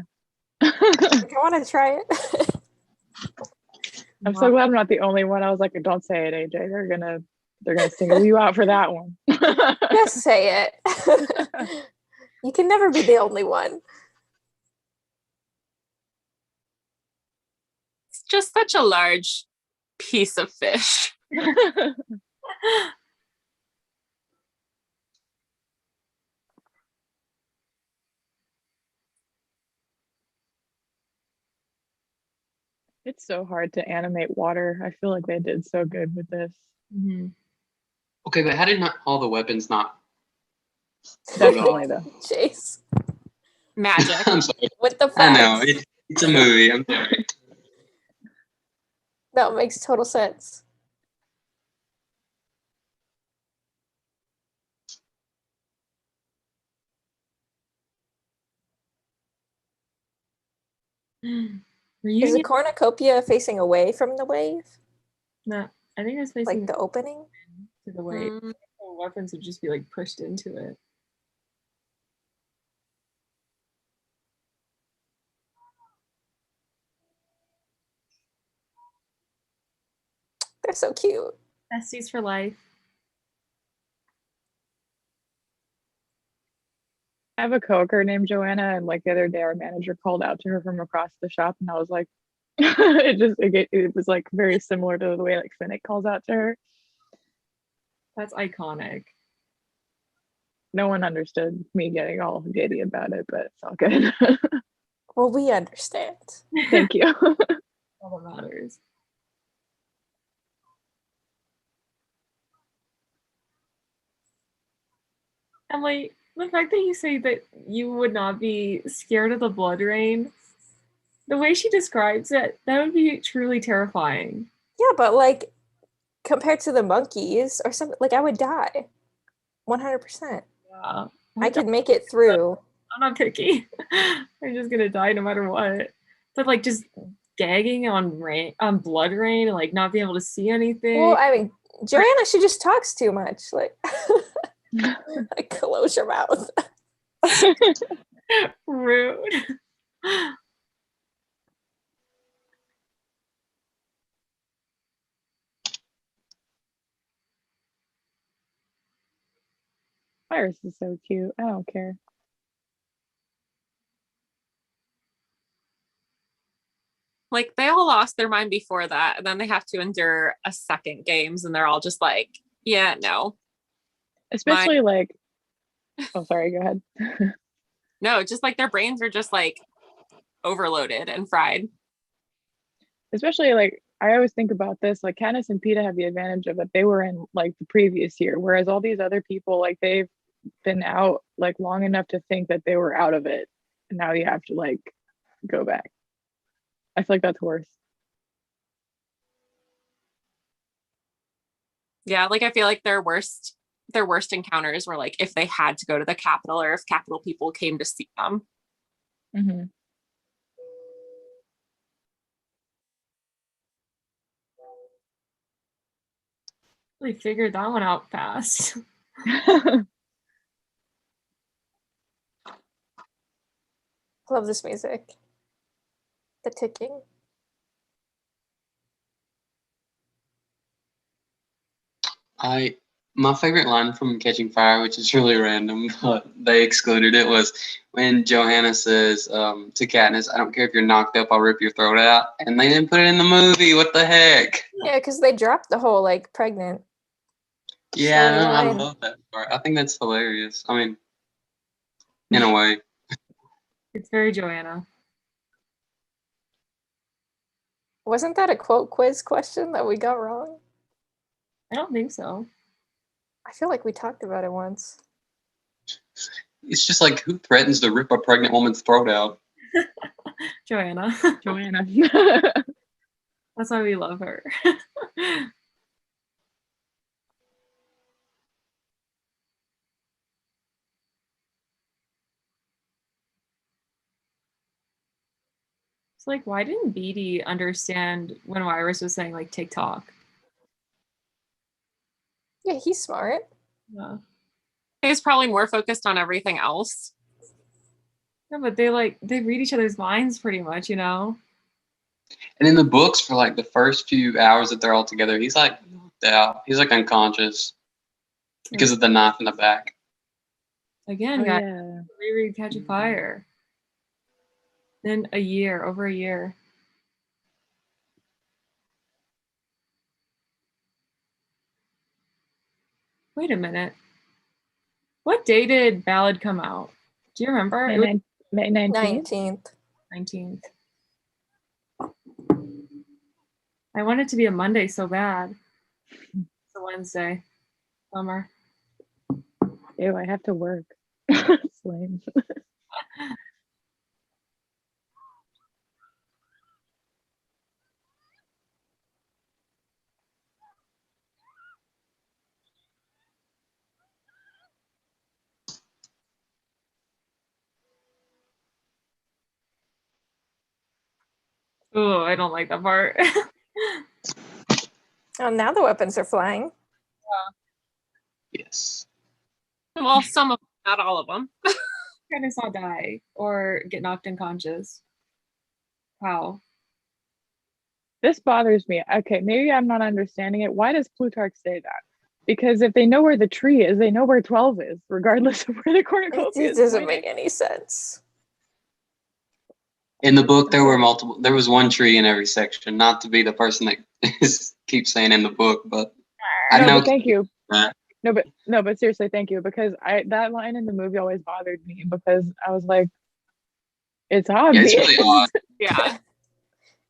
I want to try it. I'm so glad I'm not the only one. I was like, don't say it, AJ. They're gonna single you out for that one. Just say it. You can never be the only one. It's just such a large piece of fish. It's so hard to animate water. I feel like they did so good with this. Mm-hmm. Okay, but how did not all the weapons not? Definitely though. Chase. Magic. I'm sorry. With the facts. I know it's a movie. I'm sorry. That makes total sense. Is the cornucopia facing away from the wave? No, I think it's facing like the opening to the wave. Weapons would just be like pushed into it. They're so cute. Besties for life. I have a coworker named Joanna, and like the other day, our manager called out to her from across the shop, and I was like, it was like very similar to the way like Finnick calls out to her. That's iconic. No one understood me getting all giddy about it, but it's all good. Well, we understand. Thank you. All that matters. And like the fact that you say that you would not be scared of the blood rain, the way she describes it, that would be truly terrifying. Yeah, but like compared to the monkeys or something, like I would die. 100%. Yeah. I could make it through. I'm not picky. I'm just gonna die no matter what. But like just gagging on blood rain and like not being able to see anything. Well, I mean, Joanna, she just talks too much. Like, like close your mouth. Rude. Iris is so cute. I don't care. Like they all lost their mind before that, and then they have to endure a second games, and they're all just like, yeah, no. Especially like, oh, sorry, go ahead. No, just like their brains are just like overloaded and fried. Especially like, I always think about this, like Katniss and Peeta have the advantage of it. They were in like the previous year, whereas all these other people, like they've been out like long enough to think that they were out of it. And now you have to like go back. I feel like that's worse. Yeah, like I feel like their worst encounters were like if they had to go to the Capitol or if Capitol people came to see them. Mm-hmm. We figured that one out fast. Love this music. The ticking. My favorite line from Catching Fire, which is really random, but they excluded it, was when Johanna says to Katniss, "I don't care if you're knocked up, I'll rip your throat out," and they didn't put it in the movie. What the heck? Yeah, because they dropped the whole like pregnant. Yeah, I love that part. I think that's hilarious. I mean, in a way. It's very Joanna. Wasn't that a quote quiz question that we got wrong? I don't think so. I feel like we talked about it once. It's just like, who threatens to rip a pregnant woman's throat out? Joanna. Joanna. That's why we love her. It's like, why didn't Beatty understand when Iris was saying like TikTok? Yeah, he's smart. Yeah. He's probably more focused on everything else. Yeah, but they read each other's minds pretty much, you know? And in the books, for like the first few hours that they're all together, he's like knocked out. He's like unconscious because of the knife in the back. Again, guys, reread Catching Fire. Then over a year. Wait a minute. What day did Ballad come out? Do you remember? May 19th. 19th. I want it to be a Monday so bad. It's a Wednesday. Bummer. Ew, I have to work. It's lame. Oh, I don't like that part. Oh, now the weapons are flying. Yes. Well, some of them, not all of them. Kind of saw die or get knocked unconscious. Wow. This bothers me. Okay, maybe I'm not understanding it. Why does Plutarch say that? Because if they know where the tree is, they know where 12 is, regardless of where the cornucopia is. It doesn't make any sense. In the book, there was one tree in every section. Not to be the person that keeps saying in the book, but I know. But thank you. No, but seriously, thank you, because that line in the movie always bothered me because I was like, it's obvious. Yeah, it's really odd. Yeah.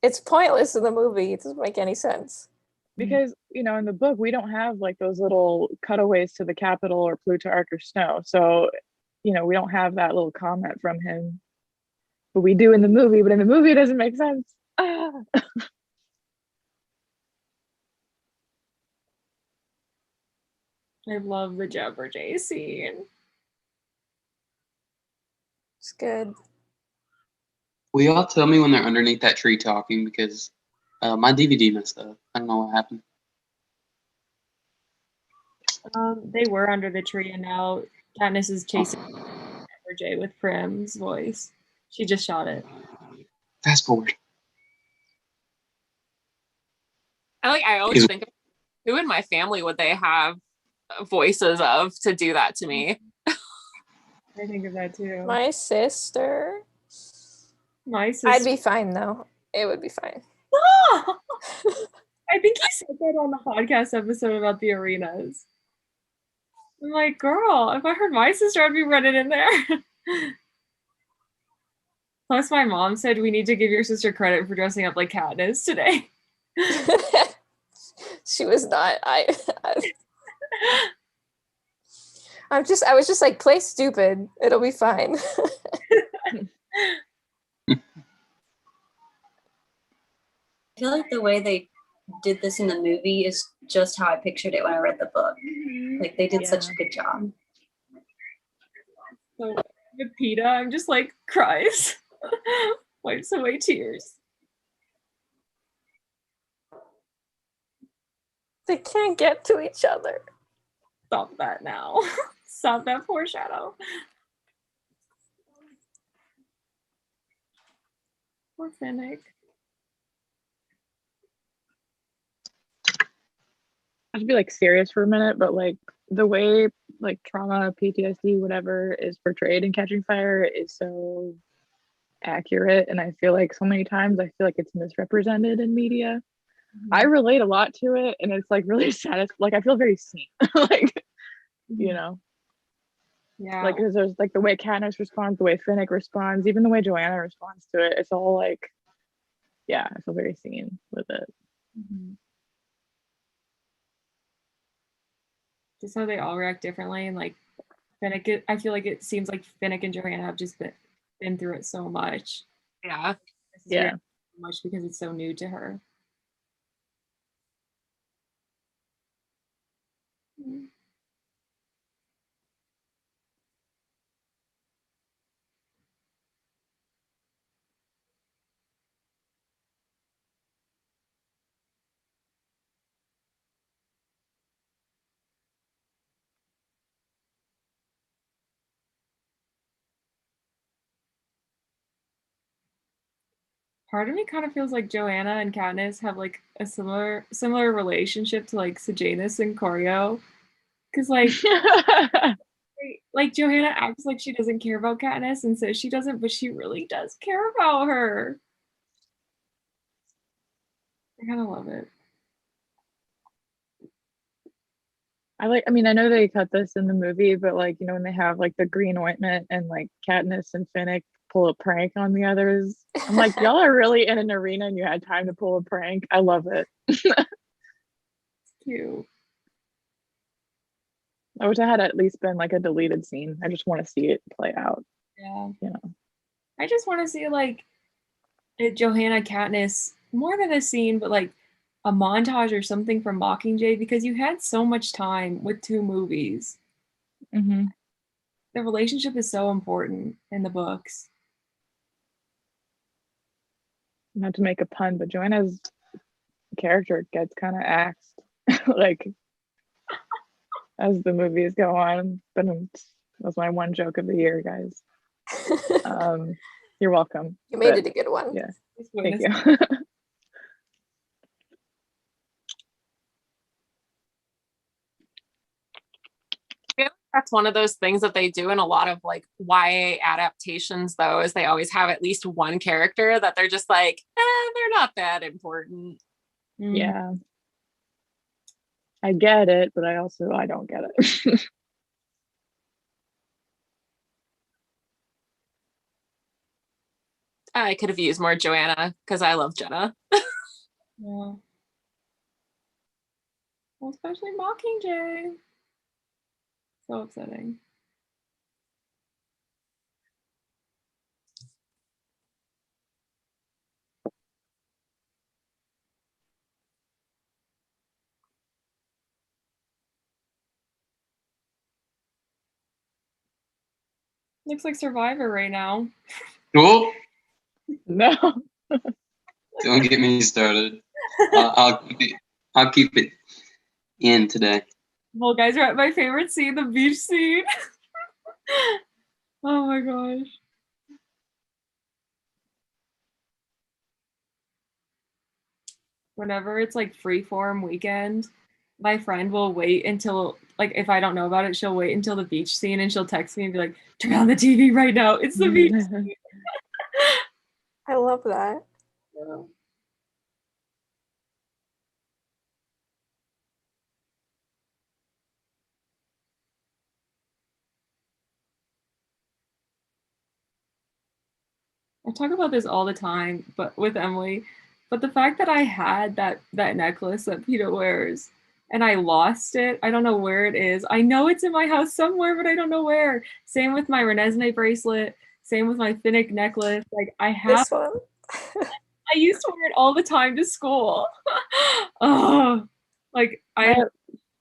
It's pointless in the movie. It doesn't make any sense. Because, in the book, we don't have like those little cutaways to the Capitol or Plutarch or Snow. So, we don't have that little comment from him. But we do in the movie, but in the movie it doesn't make sense. Ah. I love the Jabberjay scene. It's good. Will y'all tell me when they're underneath that tree talking, because my DVD messed up. I don't know what happened. They were under the tree, and now Katniss is chasing Jabberjay with Prim's voice. She just shot it. Fast forward. I always think of who in my family would they have voices of to do that to me. I think of that too. My sister. My sister. I'd be fine though. It would be fine. I think you said that on the podcast episode about the arenas. I'm like, girl, if I heard my sister, I'd be running in there. Plus, my mom said we need to give your sister credit for dressing up like Katniss today. She was not. I was just like, play stupid. It'll be fine. I feel like the way they did this in the movie is just how I pictured it when I read the book. Like they did such a good job. So with PETA, I'm just like cries, wipes away tears. They can't get to each other. Stop that now. Stop that foreshadow. Poor Finnick. I have to be like serious for a minute, but like the way like trauma, PTSD, whatever is portrayed in Catching Fire is so accurate, and I feel like so many times I feel like it's misrepresented in media. I relate a lot to it, and it's like really satisfying. Like I feel very seen. Like Yeah. Like because there's like the way Katniss responds, the way Finnick responds, even the way Joanna responds to it. It's all like, yeah, I feel very seen with it. Just how they all react differently, and like Finnick, I feel like it seems like Finnick and Joanna have just been through it so much. Yeah. Yeah. So much because it's so new to her. part of me kind of feels like Joanna and Katniss have like a similar relationship to like Sejanus and Choreo. Because like Johanna acts like she doesn't care about Katniss and says she doesn't, but she really does care about her. I kind of love it. I mean, I know they cut this in the movie, but like, you know, when they have like the green ointment and like Katniss and Finnick pull a prank on the others, I'm like, y'all are really in an arena and you had time to pull a prank. I love it. Cute. I wish I had at least been like a deleted scene. I just want to see it play out. Yeah. You know. I just want to see like Johanna Katniss more than a scene, but like a montage or something from Mockingjay, because you had so much time with 2 movies. Mm-hmm. The relationship is so important in the books. Not to make a pun, but Joanna's character gets kind of axed like as the movies go on. But that's my one joke of the year, guys. You're welcome. You made it a good one. Yeah, thank you. That's one of those things that they do in a lot of like YA adaptations, though, is they always have at least one character that they're just like, they're not that important. Yeah. I get it, but I don't get it. I could have used more Joanna because I love Jenna. Yeah. Well, especially Mockingjay. So upsetting. Looks like Survivor right now. Cool. No. Don't get me started. I'll keep it in today. Well, guys, we're at my favorite scene, the beach scene. Oh my gosh. Whenever it's like freeform weekend, my friend will wait until, like, if I don't know about it, she'll wait until the beach scene and she'll text me and be like, turn on the TV right now. It's the beach scene. I love that. Yeah. I talk about this all the time, but with Emily. But the fact that I had that necklace that Peter wears and I lost it, I don't know where it is. I know it's in my house somewhere, but I don't know where. Same with my Renesmee bracelet. Same with my Finnick necklace. Like I have this one. I used to wear it all the time to school. Oh, like I was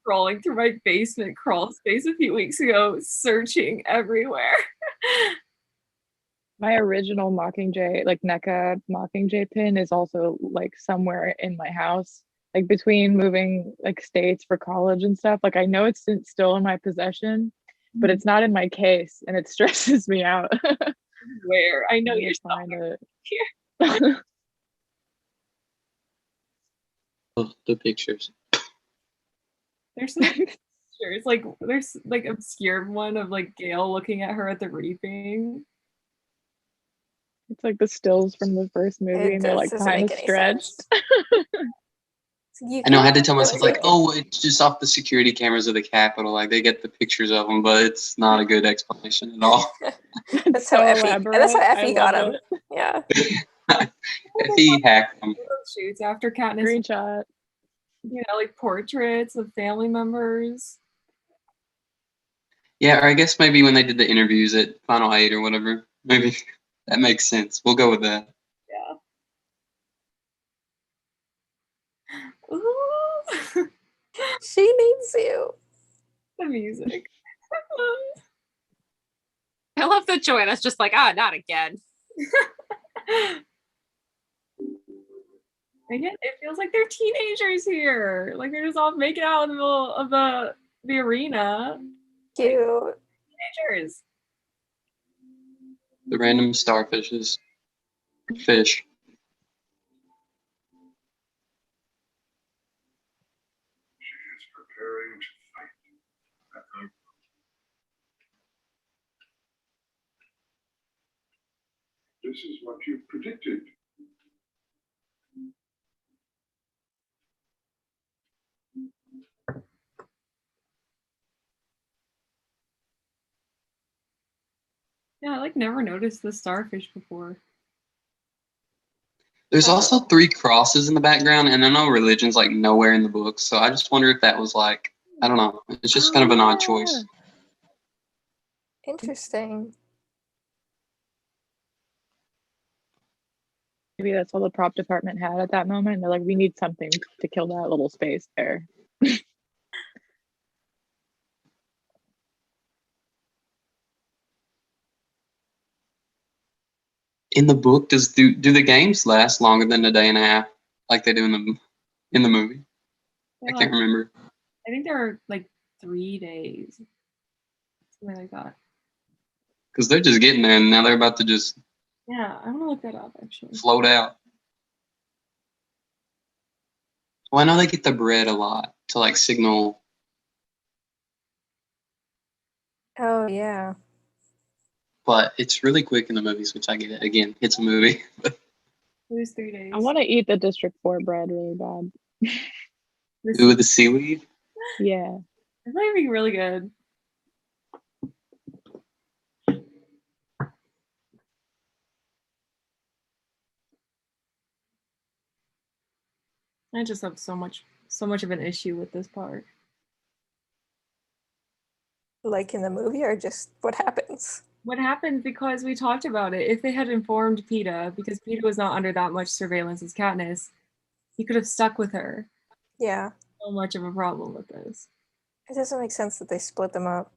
crawling through my basement crawl space a few weeks ago, searching everywhere. My original Mockingjay, like NECA Mockingjay pin is also like somewhere in my house, like between moving like states for college and stuff. Like I know it's still in my possession, but it's not in my case and it stresses me out. Where? I know you're somewhere here. The pictures. There's some pictures, like there's like obscure one of like Gail looking at her at the reaping. It's like the stills from the first movie, and they're like kind of stretched. I know. I had to tell myself like, oh, it's just off the security cameras of the Capitol. Like they get the pictures of them, but it's not a good explanation at all. That's how Effie got him. Yeah. Effie hacked them. Shoots after Katniss. Screenshot. You know, like portraits of family members. Yeah, or I guess maybe when they did the interviews at Final 8 or whatever, maybe that makes sense. We'll go with that. Yeah. Ooh. She needs you. The music. I love that Joanna's just like, not again. And yet it feels like they're teenagers here. Like they're just all making out in the middle of the arena. Cute. Like, teenagers. The random starfishes. Fish. is preparing to fight at the This is what you predicted. Yeah, I like never noticed the starfish before. There's also 3 crosses in the background, and I know religion's like nowhere in the book, so I just wonder if that was like, I don't know. It's just kind of an odd choice. Interesting. Maybe that's all the prop department had at that moment. They're like, we need something to kill that little space there. In the book, do the games last longer than a day and a half, like they do in the movie? I can't remember. I think there are like 3 days, something like that. Because they're just getting there, and now they're about to just Yeah, I want to look that up actually. float out. Well, I know they get the bread a lot to like signal. Oh yeah. But it's really quick in the movies, which I get it. Again, it's a movie. It was 3 days. I want to eat the District 4 bread really bad. With the seaweed? Yeah. It's might be really good. I just have so much of an issue with this part. Like in the movie, or just what happens? What happened, because we talked about it. If they had informed PETA, because PETA was not under that much surveillance as Katniss, he could have stuck with her. Yeah. So much of a problem with this. It doesn't make sense that they split them up.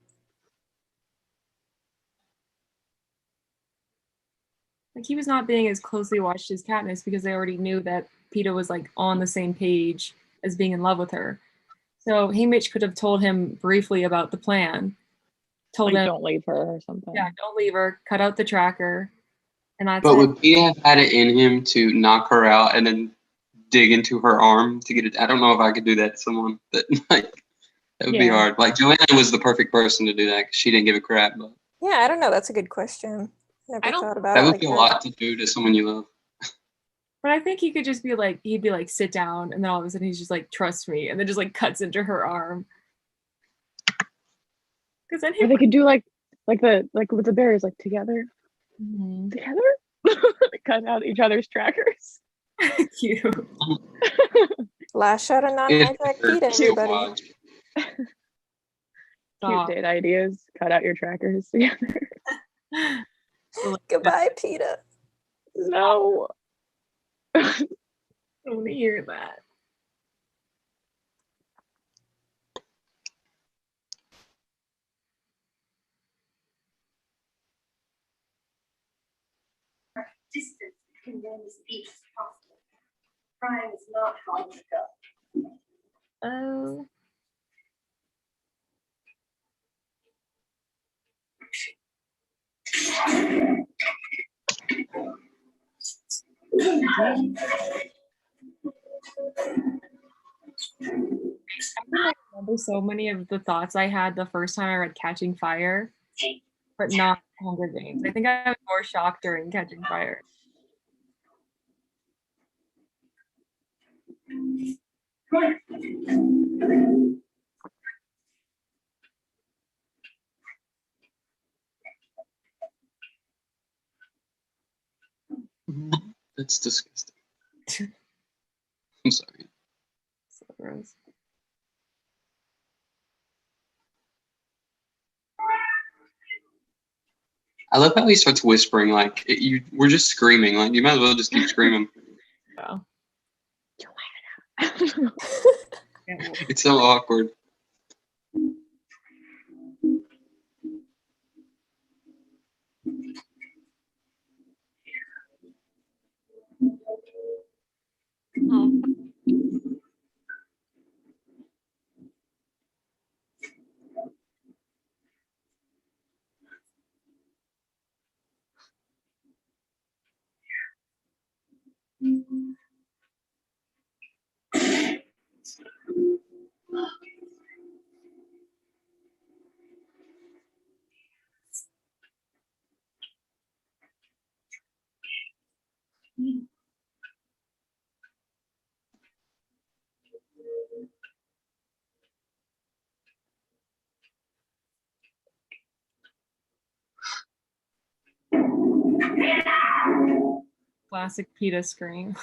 Like, he was not being as closely watched as Katniss because they already knew that PETA was like on the same page as being in love with her. So Haymitch could have told him briefly about the plan. Told like, him, don't leave her or something. Yeah, don't leave her. Cut out the tracker. And that's But it. would PETA have had it in him to knock her out and then dig into her arm to get it? I don't know if I could do that to someone. That like that would be hard. Like Joanna was the perfect person to do that because she didn't give a crap. But yeah, I don't know. That's a good question. Never thought about that it would like be that. a lot to do to someone you love. But I think he could just be like, he'd be like, sit down, and then all of a sudden he's just like, trust me, and then just like cuts into her arm. Because then or they could do like with the berries, like together, cut out each other's trackers. Cute. Last shot of non-hijack PETA, everybody. Cute date ideas. Cut out your trackers together. Goodbye, PETA. No. I want to hear that. Distance between them is each possible. Crime is not how to go. Oh. I remember so many of the thoughts I had the first time I read Catching Fire, but not Hunger Games. I think I was more shocked during Catching Fire. That's disgusting. I'm sorry. So gross. I love how he starts whispering like we're just screaming. Like you might as well just keep screaming. Yeah. It's so awkward. Oh. Classic PETA scream.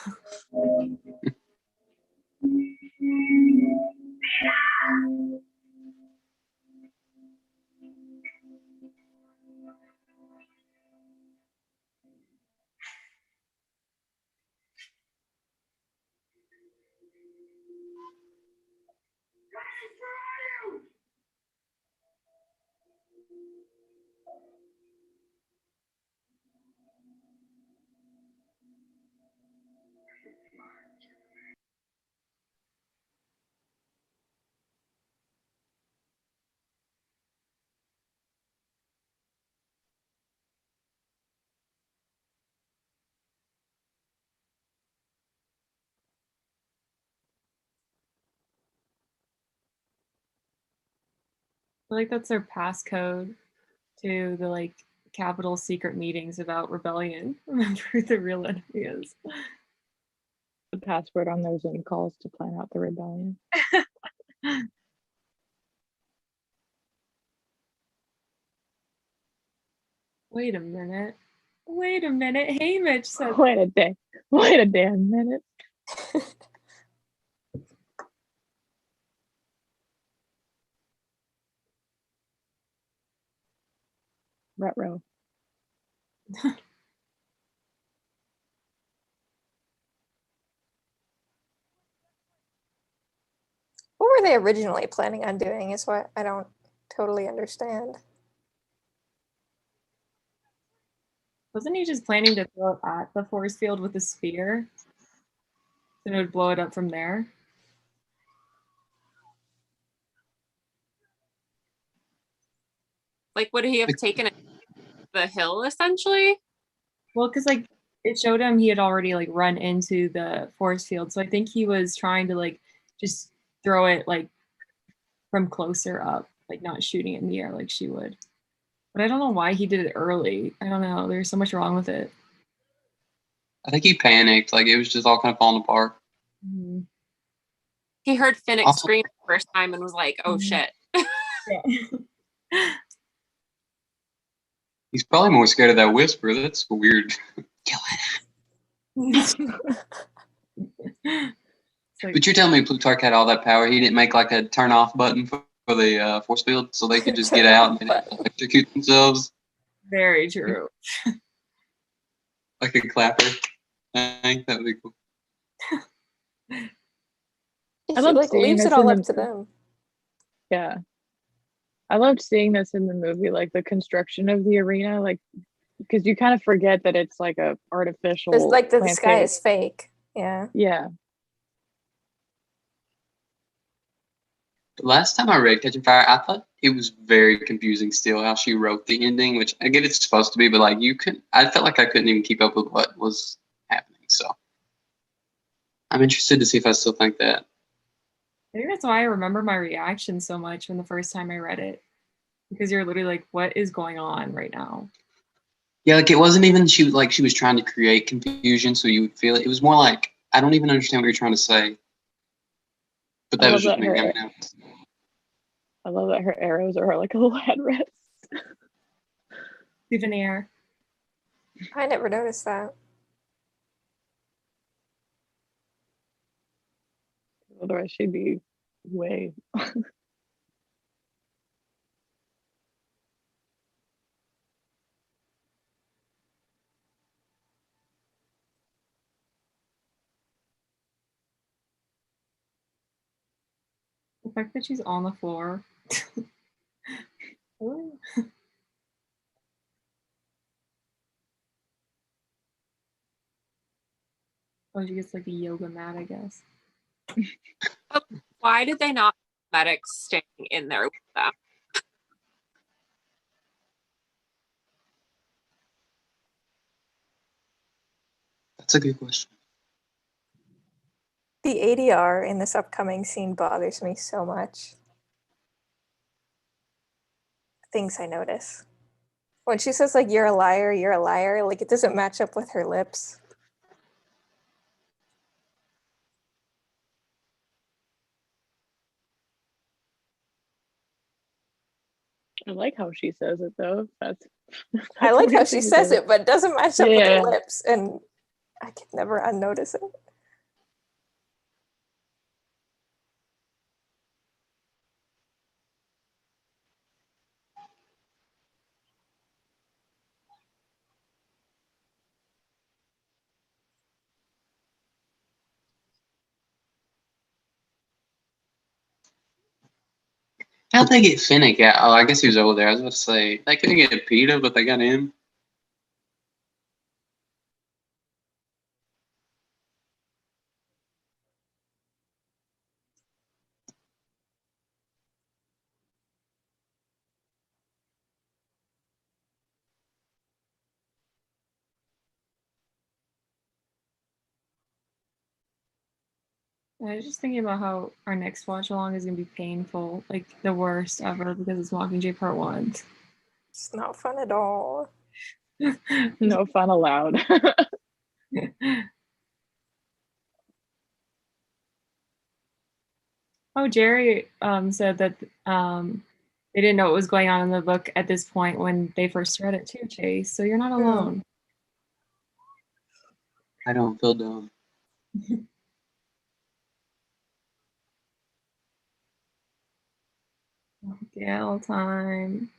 I feel like that's their passcode to the like capital secret meetings about rebellion. Remember who the real enemy is. The password on those Zoom calls to plan out the rebellion. Wait a minute. Wait a minute. Haymitch said. Wait a damn minute. Ruh-roh. What were they originally planning on doing is what I don't totally understand. Wasn't he just planning to throw it at the force field with a spear? And it would blow it up from there? Like, would he have taken it the hill essentially? Well, because like it showed him he had already like run into the force field. So I think he was trying to like just throw it like from closer up, like not shooting it in the air like she would. But I don't know why he did it early. I don't know. There's so much wrong with it. I think he panicked. Like, it was just all kind of falling apart. Mm-hmm. He heard Finnick scream the first time and was like, oh shit. Yeah. He's probably more scared of that whisper. That's weird. Kill it. But you're telling me Plutarch had all that power? He didn't make like a turn off button for the force field so they could just get out and electrocute themselves? Very true. Like a clapper. I think that would be cool. He like leaves it all up to them. Yeah. I loved seeing this in the movie, like the construction of the arena, like because you kind of forget that it's like a artificial. It's like the sky is fake. Yeah. Yeah. The last time I read Catching Fire, I thought it was very confusing still how she wrote the ending, which I get it's supposed to be, but like I felt like I couldn't even keep up with what was happening. So I'm interested to see if I still think that. I think that's why I remember my reaction so much from the first time I read it. Because you're literally like, what is going on right now? Yeah, like it wasn't even she was trying to create confusion so you would feel it. It was more like, I don't even understand what you're trying to say. But that was just me. I love that her arrows are like a little headrest. Souvenir. I never noticed that. Otherwise she'd be way. The fact that she's on the floor. Oh, she gets like a yoga mat, I guess. Why did they not have medics staying in there with them? That's a good question. The ADR in this upcoming scene bothers me so much. Things I notice. When she says like, you're a liar, like it doesn't match up with her lips. I like how she says it though. That's I like how she says it, but it doesn't match up with her lips. And I could never unnotice it. How'd they get Finnick out? Oh, I guess he was over there. I was about to say, they couldn't get Peter, but they got him. I was just thinking about how our next watch along is gonna be painful, like the worst ever, because it's Mockingjay Part 1. It's not fun at all. No fun allowed. Oh, Jerry said that they didn't know what was going on in the book at this point when they first read it too, Chase. So you're not alone. I don't feel dumb. Gale time.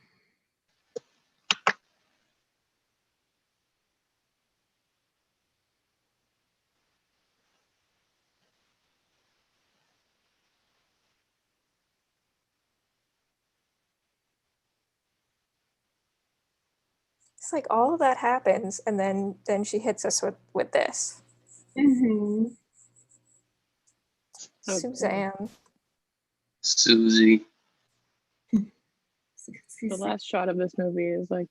It's like all of that happens, and then she hits us with this. Mm-hmm. Suzanne. Susie. The last shot of this movie is like,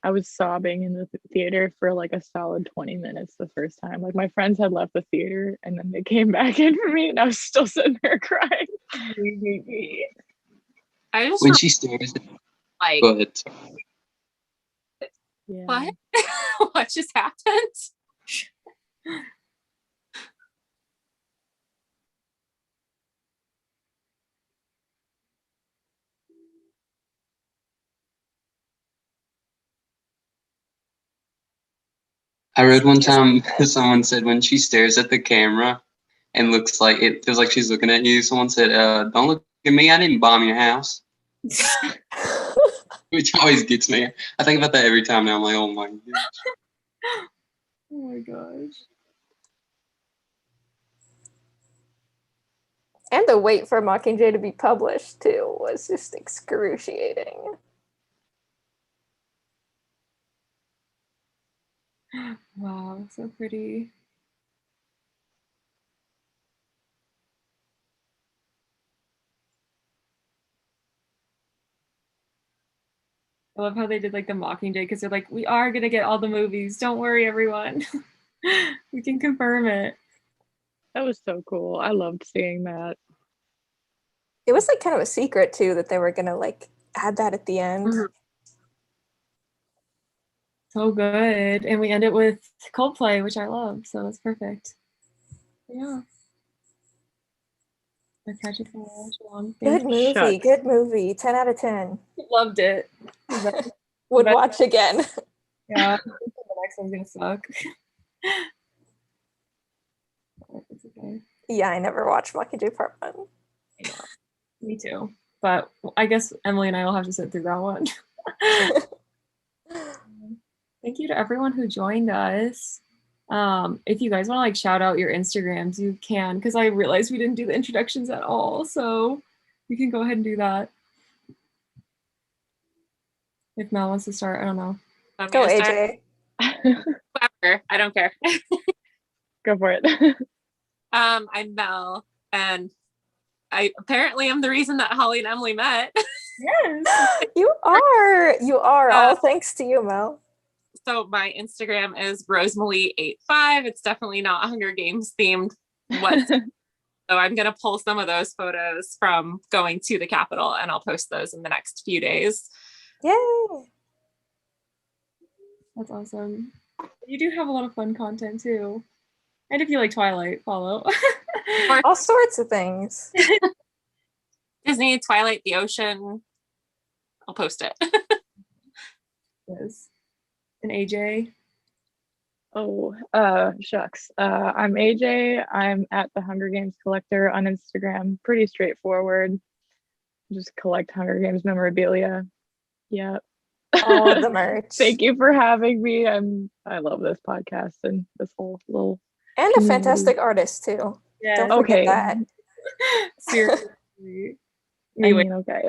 I was sobbing in the theater for like a solid 20 minutes the first time. Like my friends had left the theater and then they came back in for me and I was still sitting there crying. I just When she stares at like, go ahead. Yeah. What? What just happened? I read one time someone said when she stares at the camera and looks like it feels like she's looking at you, someone said, don't look at me, I didn't bomb your house. Which always gets me. I think about that every time now. I'm like, oh my gosh. Oh my gosh. And the wait for Mockingjay to be published too was just excruciating. Wow, so pretty. I love how they did like the Mockingjay because they're like, we are gonna get all the movies. Don't worry, everyone. We can confirm it. That was so cool. I loved seeing that. It was like kind of a secret too that they were gonna like add that at the end. Mm-hmm. So good. And we end it with Coldplay, which I love. So that's perfect. Yeah. Good movie. Good movie. 10 out of 10. Loved it. Would watch again. Yeah. The next one's gonna suck. It's okay. Yeah, I never watched Mockingjay Part 1. Yeah. Me too. But I guess Emily and I will have to sit through that one. Thank you to everyone who joined us. If you guys want to like shout out your Instagrams, you can, because I realized we didn't do the introductions at all. So you can go ahead and do that. If Mel wants to start, I don't know. Go, AJ. Whoever, I don't care. Go for it. I'm Mel, and I apparently am the reason that Holly and Emily met. Yes. You are. All thanks to you, Mel. So my Instagram is Rosemary85. It's definitely not Hunger Games themed. So I'm going to pull some of those photos from going to the Capitol and I'll post those in the next few days. Yay. That's awesome. You do have a lot of fun content too. And if you like Twilight, follow. All sorts of things. Disney, Twilight, the ocean. I'll post it. Yes. And AJ? Shucks. I'm AJ. I'm at the Hunger Games Collector on Instagram. Pretty straightforward. Just collect Hunger Games memorabilia. Yeah. All of the merch. Thank you for having me. I love this podcast and this whole little and community. A fantastic artist too. Yeah. Don't forget Okay. that. Seriously. I mean, okay.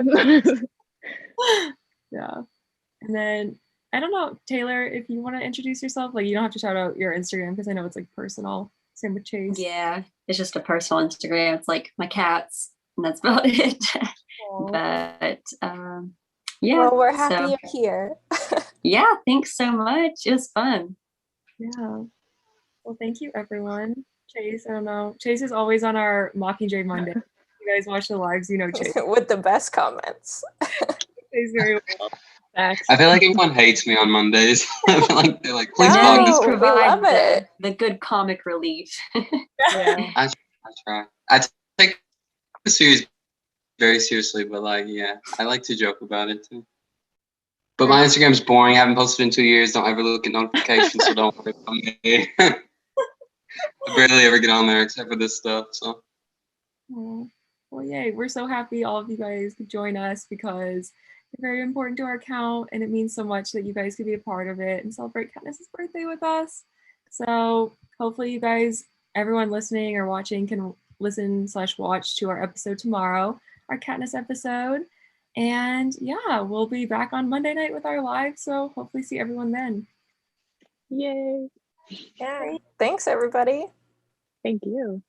Yeah. And then I don't know, Taylor, if you want to introduce yourself, like you don't have to shout out your Instagram because I know it's like personal. Same with Chase. Yeah, it's just a personal Instagram. It's like my cats, and that's about it. But yeah. Well, we're happy you're here. Yeah, thanks so much. It was fun. Yeah. Well, thank you, everyone. Chase, I don't know. Chase is always on our Mockingjay Monday. You guys watch the lives, you know Chase. With the best comments. Chase very well. Facts. I feel like everyone hates me on Mondays. I feel like they're like, please No, vlog this. we love it. The good comic relief. Yeah. I try. I take the series very seriously, but like, yeah, I like to joke about it too. But my Instagram's boring. I haven't posted in 2 years. Don't ever look at notifications, so don't worry about me. I barely ever get on there except for this stuff. So. Oh, well, yay. We're so happy all of you guys could join us because you're very important to our account and it means so much that you guys could be a part of it and celebrate Katniss's birthday with us. So hopefully you guys, everyone listening or watching can listen/watch to our episode tomorrow, our Katniss episode. And yeah, we'll be back on Monday night with our live. So hopefully see everyone then. Yay. Yeah. Thanks, everybody. Thank you.